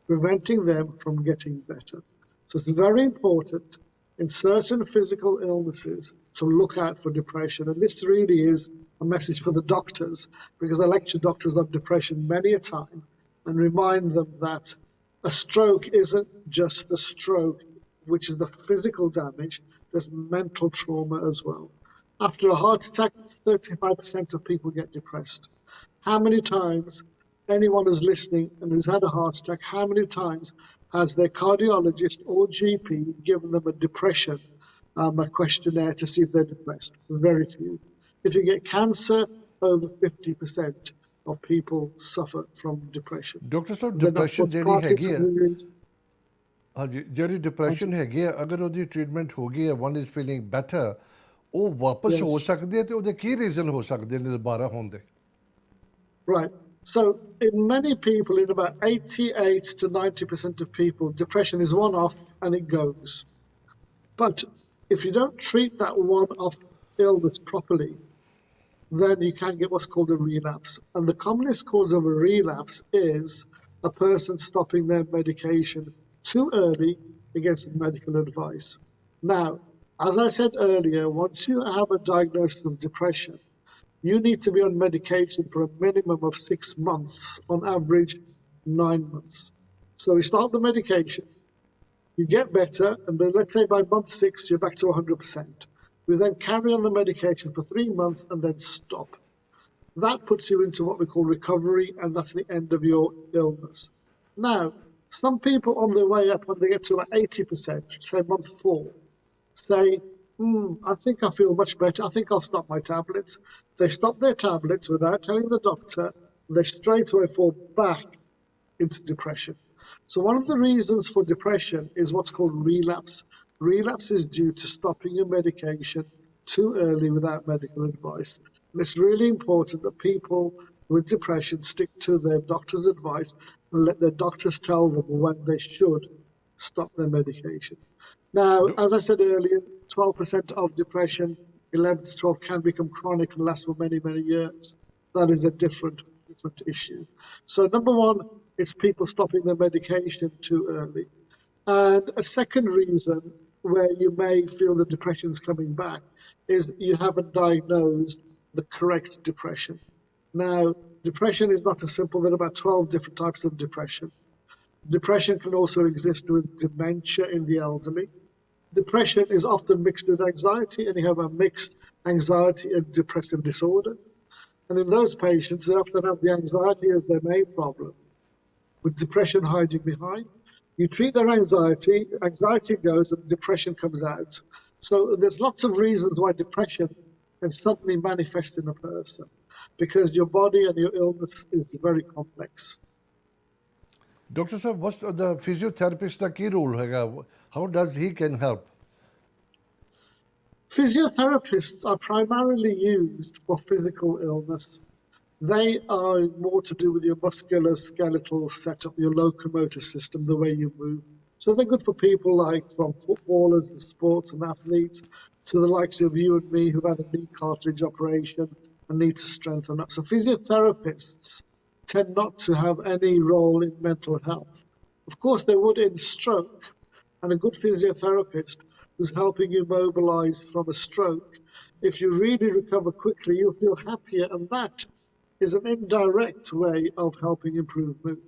preventing them from getting better. So it's very important in certain physical illnesses to look out for depression. And this really is a message for the doctors, because I lecture doctors on depression many a time and remind them that a stroke isn't just a stroke, which is the physical damage, there's mental trauma as well. After a heart attack, 35% of people get depressed. How many times, anyone who's listening and who's had a heart attack, how many times has their cardiologist or GP given them a depression, a questionnaire to see if they're depressed? Very few. If you get cancer, over 50% of people suffer from depression. Doctor Sahib, depression ਜਿਹੜੀ ਹੈਗੀ ਹੈ ਹਾਂਜੀ ਜਿਹੜੀ depression ਹੈਗੀ ਹੈ ਅਗਰ ਉਹਦੀ treatment ਹੋ ਗਈ ਹੈ one is feeling better ਉਹ ਵਾਪਸ ਹੋ ਸਕਦੀ ਹੈ ਤੇ ਉਹਦੇ ਕੀ ਰੀਜ਼ਨ ਹੋ ਸਕਦੇ ਨੇ ਦੁਬਾਰਾ ਹੋਣ ਦੇ Right. So in many people, in about 88 to 90% of people, depression is one-off and it goes. But if you don't treat that one-off illness properly, then you can get what's called a relapse. And the commonest cause of a relapse is a person stopping their medication too early against medical advice. Now, as I said earlier, once you have a diagnosis of depression, you need to be on medication for a minimum of 6 months, on average 9 months. So we start the medication, you get better, and then let's say by month 6, you're back to 100%. We then carry on the medication for 3 months and then stop. That puts you into what we call recovery, and that's the end of your illness. Now, some people on their way up, when they get to about 80%, say month 4, say, I think I feel much better. I think I'll stop my tablets. They stop their tablets without telling the doctor. They straight away fall back into depression. So one of the reasons for depression is what's called relapse. Relapse is due to stopping your medication too early without medical advice. And it's really important that people with depression stick to their doctor's advice and let their doctors tell them when they should stop their medication. Now, as I said earlier, 12% of depression, 11 to 12 can become chronic and last for many, many years. That is a different different issue. So number one is people stopping their medication too early. And a second reason where you may feel the depression's coming back is you haven't diagnosed the correct depression. Now, depression is not as simple. There are about 12 different types of depression. Depression can also exist with dementia in the elderly. Depression is often mixed with anxiety, and you have a mixed anxiety and depressive disorder. And in those patients, they often have the anxiety as their main problem, with depression hiding behind. You treat their anxiety goes and depression comes out. So there's lots of reasons why depression can suddenly manifest in a person, because your body and your illness is very complex. Doctor sir, what's the physiotherapist का key role है? How does he can help? Physiotherapists are primarily used for physical illness. They are more to do with your musculoskeletal setup, your locomotor system, the way you move. So they're good for people like from footballers and sports and athletes to the likes of you and me who've had a knee cartilage operation and need to strengthen up. So physiotherapists tend not to have any role in mental health. Of course, they would in stroke, and a good physiotherapist who's helping you mobilize from a stroke, if you really recover quickly, you'll feel happier, and that is an indirect way of helping improve mood.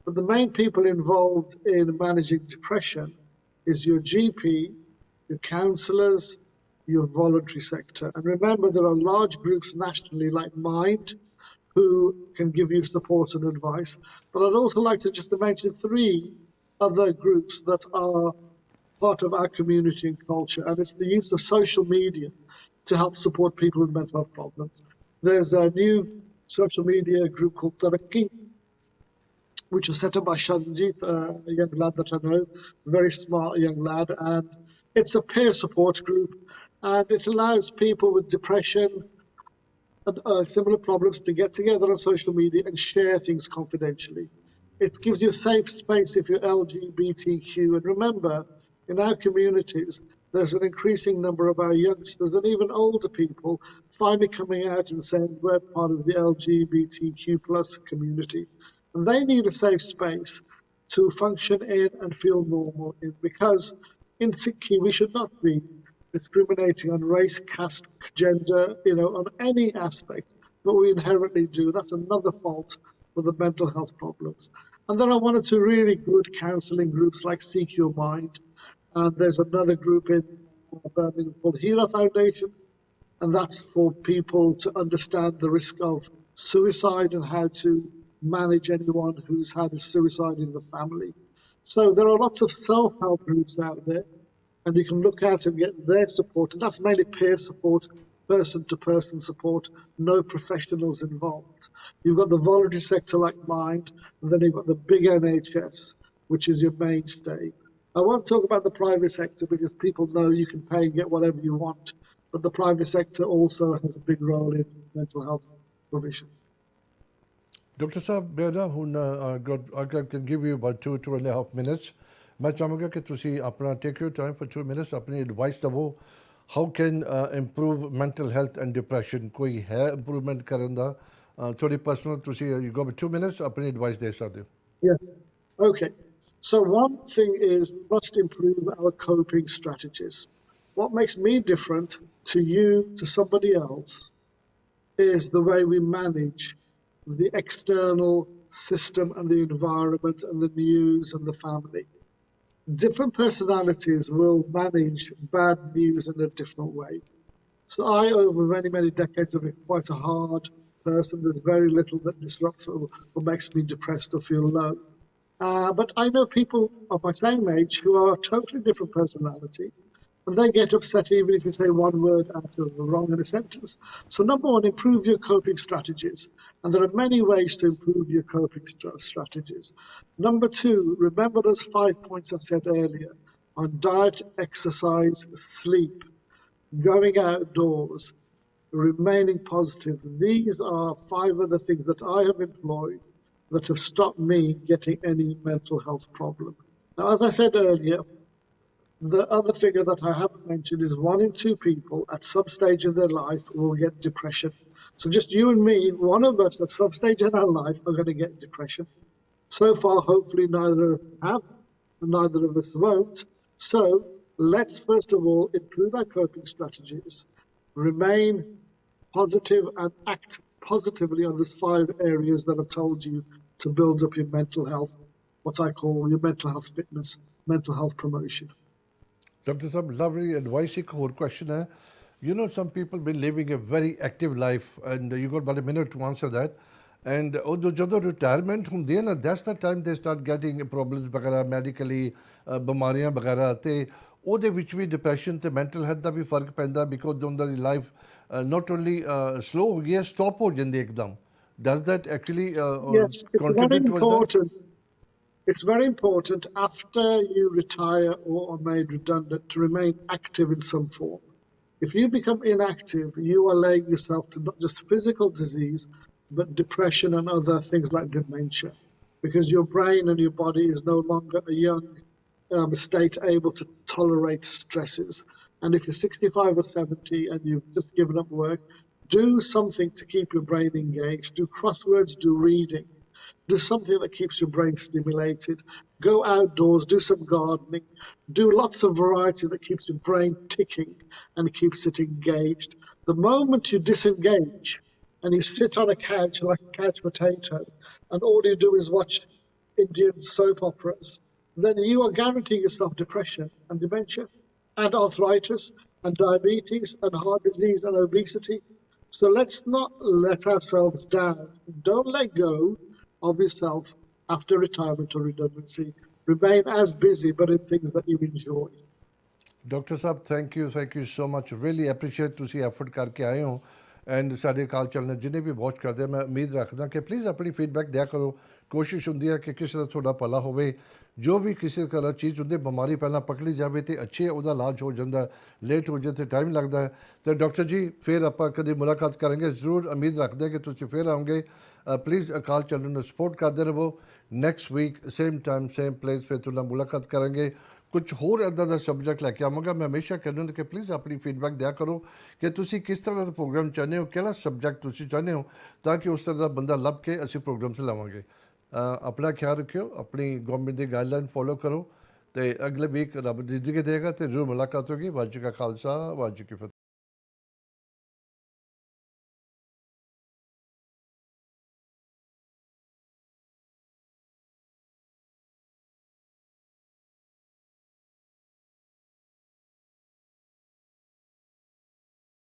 But the main people involved in managing depression is your GP, your counsellors, your voluntary sector. And remember, there are large groups nationally like Mind, who can give you support and advice. But I'd also like to just mention 3 other groups that are part of our community and culture, and it's the use of social media to help support people with mental health problems. There's a new social media group called Tarakki, which was set up by Shanjit, a young lad that I know, very smart young lad, and it's a peer support group, and it allows people with depression and similar problems to get together on social media and share things confidentially. It gives you a safe space if you're LGBTQ, and remember, in our communities, there's an increasing number of our youngsters and even older people finally coming out and saying we're part of the LGBTQ plus community. And they need a safe space to function in and feel normal in, because in Sikhi we should not be discriminating on race, caste, gender, on any aspect, but we inherently do. That's another fault for the mental health problems. And then I wanted to really good counselling groups like Seek Your Mind. And there's another group in Birmingham called Hira Foundation, and that's for people to understand the risk of suicide and how to manage anyone who's had a suicide in the family. So there are lots of self-help groups out there, and you can look at and get their support, and that's mainly peer support, person-to-person support, no professionals involved. You've got the voluntary sector like Mind, and then you've got the big NHS, which is your mainstay. I won't talk about the private sector because people know you can pay and get whatever you want, but the private sector also has a big role in mental health provision. Dr. Sahib, Beda, I can give you about 2.5 minutes. मैं चाहूँगा कि तुसी अपना take your time for 2 minutes, अपनी advice दवो. How can improve mental health and depression? कोई है improvement करन दा? थोड़ी personal तुसी you go for 2 minutes, अपनी advice दे सकते हो. Yes. Okay. So one thing is we must improve our coping strategies. What makes me different to you, to somebody else, is the way we manage the external system and the environment and the news and the family. Different personalities will manage bad news in a different way. So I, over many, many decades, have been quite a hard person. There's very little that disrupts or makes me depressed or feel low. But I know people of my same age who are a totally different personality, and they get upset even if you say one word out of the wrong in a sentence. So number one, improve your coping strategies. And there are many ways to improve your coping strategies. Number two, remember those 5 points I said earlier on diet, exercise, sleep, going outdoors, remaining positive. These are 5 of the things that I have employed that have stopped me getting any mental health problem. Now, as I said earlier, the other figure that I haven't mentioned is 1 in 2 people at some stage in their life will get depression. So just you and me, one of us at some stage in our life are going to get depression. So far, hopefully, neither have, and neither of us won't. So let's first of all improve our coping strategies, remain positive, and act positively on these 5 areas that I've told you to build up your mental health, what I call your mental health fitness, mental health promotion. Dr. Sahib, lovely advice. एक और question है. You know, some people been living a very active life, and you got about a minute to answer that. And ਜਦੋਂ retirement ਹੁੰਦੀ ਹੈ ਨਾ, that's the time they start getting problems ਵਗੈਰਾ medically, ਬਿਮਾਰੀਆਂ ਵਗੈਰਾ, ਤੇ ਉਹਦੇ ਵਿੱਚ ਵੀ depression ਤੇ mental health ਦਾ ਵੀ ਫਰਕ ਪੈਂਦਾ, because ਉਹਨਾਂ ਦੀ life not only slow ਹੋ ਗਈ ਹੈ, stop ਹੋ ਜਾਂਦੀ ਇੱਕਦਮ. Does that actually Yes, it's very contribute towards that? important. It's very important after you retire or are made redundant to remain active in some form. If you become inactive, you are laying yourself to not just physical disease, but depression and other things like dementia, because your brain and your body is no longer a young state able to tolerate stresses. And if you're 65 or 70 and you've just given up work, do something to keep your brain engaged. Do crosswords, do reading. Do something that keeps your brain stimulated. Go outdoors, do some gardening. Do lots of variety that keeps your brain ticking and keeps it engaged. The moment you disengage and you sit on a couch like a couch potato and all you do is watch Indian soap operas, then you are guaranteeing yourself depression and dementia and arthritis and diabetes and heart disease and obesity. So let's not let ourselves down. Don't let go of yourself after retirement or redundancy. Remain as busy, but in things that you enjoy. Dr. Sahib, thank you so much. Really appreciate ਤੁਸੀਂ effort ਕਰਕੇ ਆਏ ਹੋ, and ਸਾਡੇ ਅਕਾਲ channel ਜਿਹਨੇ ਵੀ watch ਕਰਦੇ, ਮੈਂ ਉਮੀਦ ਰੱਖਦਾ ਕਿ ਪਲੀਜ਼ ਆਪਣੀ ਫੀਡਬੈਕ ਦਿਆ ਕਰੋ. ਕੋਸ਼ਿਸ਼ ਹੁੰਦੀ ਹੈ ਕਿ ਕਿਸੇ ਦਾ ਤੁਹਾਡਾ ਭਲਾ ਹੋਵੇ. ਜੋ ਵੀ ਕਿਸੇ ਤਰ੍ਹਾਂ ਚੀਜ਼ ਹੁੰਦੀ, ਬਿਮਾਰੀ ਪਹਿਲਾਂ ਪਕੜੀ ਜਾਵੇ ਤੇ ਅੱਛੀ ਉਹਦਾ ਇਲਾਜ ਹੋ ਜਾਂਦਾ, ਲੇਟ ਹੋ ਜਾਏ ਤੇ ਟਾਈਮ ਲੱਗਦਾ ਹੈ. ਤੇ ਡਾਕਟਰ ਜੀ, ਫਿਰ ਆਪਾਂ ਕਦੇ ਮੁਲਾਕਾਤ ਕਰਾਂਗੇ ਜ਼ਰੂਰ. ਉਮੀਦ ਰੱਖਦੇ ਕਿ ਤੁਸੀਂ ਫਿਰ ਆਓਗੇ. ਪਲੀਜ਼ ਅਕਾਲ ਚੈਨਲ ਨੂੰ ਸਪੋਰਟ ਕਰਦੇ ਰਹੋ. Next week same time same place ਫਿਰ ਤੁਹਾਡਾ ਮੁਲਾਕਾਤ ਕਰਾਂਗੇ. ਕੁਝ ਹੋਰ ਇੱਦਾਂ ਦਾ ਸਬਜੈਕਟ ਲੈ ਕੇ ਆਵਾਂਗਾ. ਮੈਂ ਹਮੇਸ਼ਾ ਕਹਿੰਦਾ ਕਿ ਪਲੀਜ਼ ਆਪਣੀ ਫੀਡਬੈਕ ਦਿਆ ਕਰੋ ਕਿ ਤੁਸੀਂ ਕਿਸ ਤਰ੍ਹਾਂ ਦਾ ਪ੍ਰੋਗਰਾਮ ਚਾਹੁੰਦੇ ਹੋ, ਕਿਹੜਾ ਸਬਜੈਕਟ ਤੁਸੀਂ ਚਾਹੁੰਦੇ ਹੋ, ਤਾਂ ਕਿ ਉਸ ਤਰ੍ਹਾਂ ਦਾ ਬੰਦਾ ਲੱਭ ਕੇ ਅਸੀਂ ਪ੍ਰੋਗਰਾਮ 'ਚ ਲਾਵਾਂਗੇ. ਆਪਣਾ ਖਿਆਲ ਰੱਖਿਓ, ਆਪਣੀ ਗਵਰਨਮੈਂਟ ਦੀ ਗਾਈਡਲਾਈਨ ਫੋਲੋ ਕਰੋ, ਤੇ ਅਗਲੇ ਵੀਕ ਰੱਬ ਦੀ ਜ਼ਿੰਦਗੀ ਦੇਗਾ ਤੇ ਜ਼ਰੂਰ ਮੁਲਾਕਾਤ ਹੋਗੀ. ਵਾਹਿਗੁਰੂ ਜੀ ਕਾ ਖਾਲਸਾ, ਵਾਹਿਗੁਰੂ ਜੀ ਕੀ ਫਤਿਹ.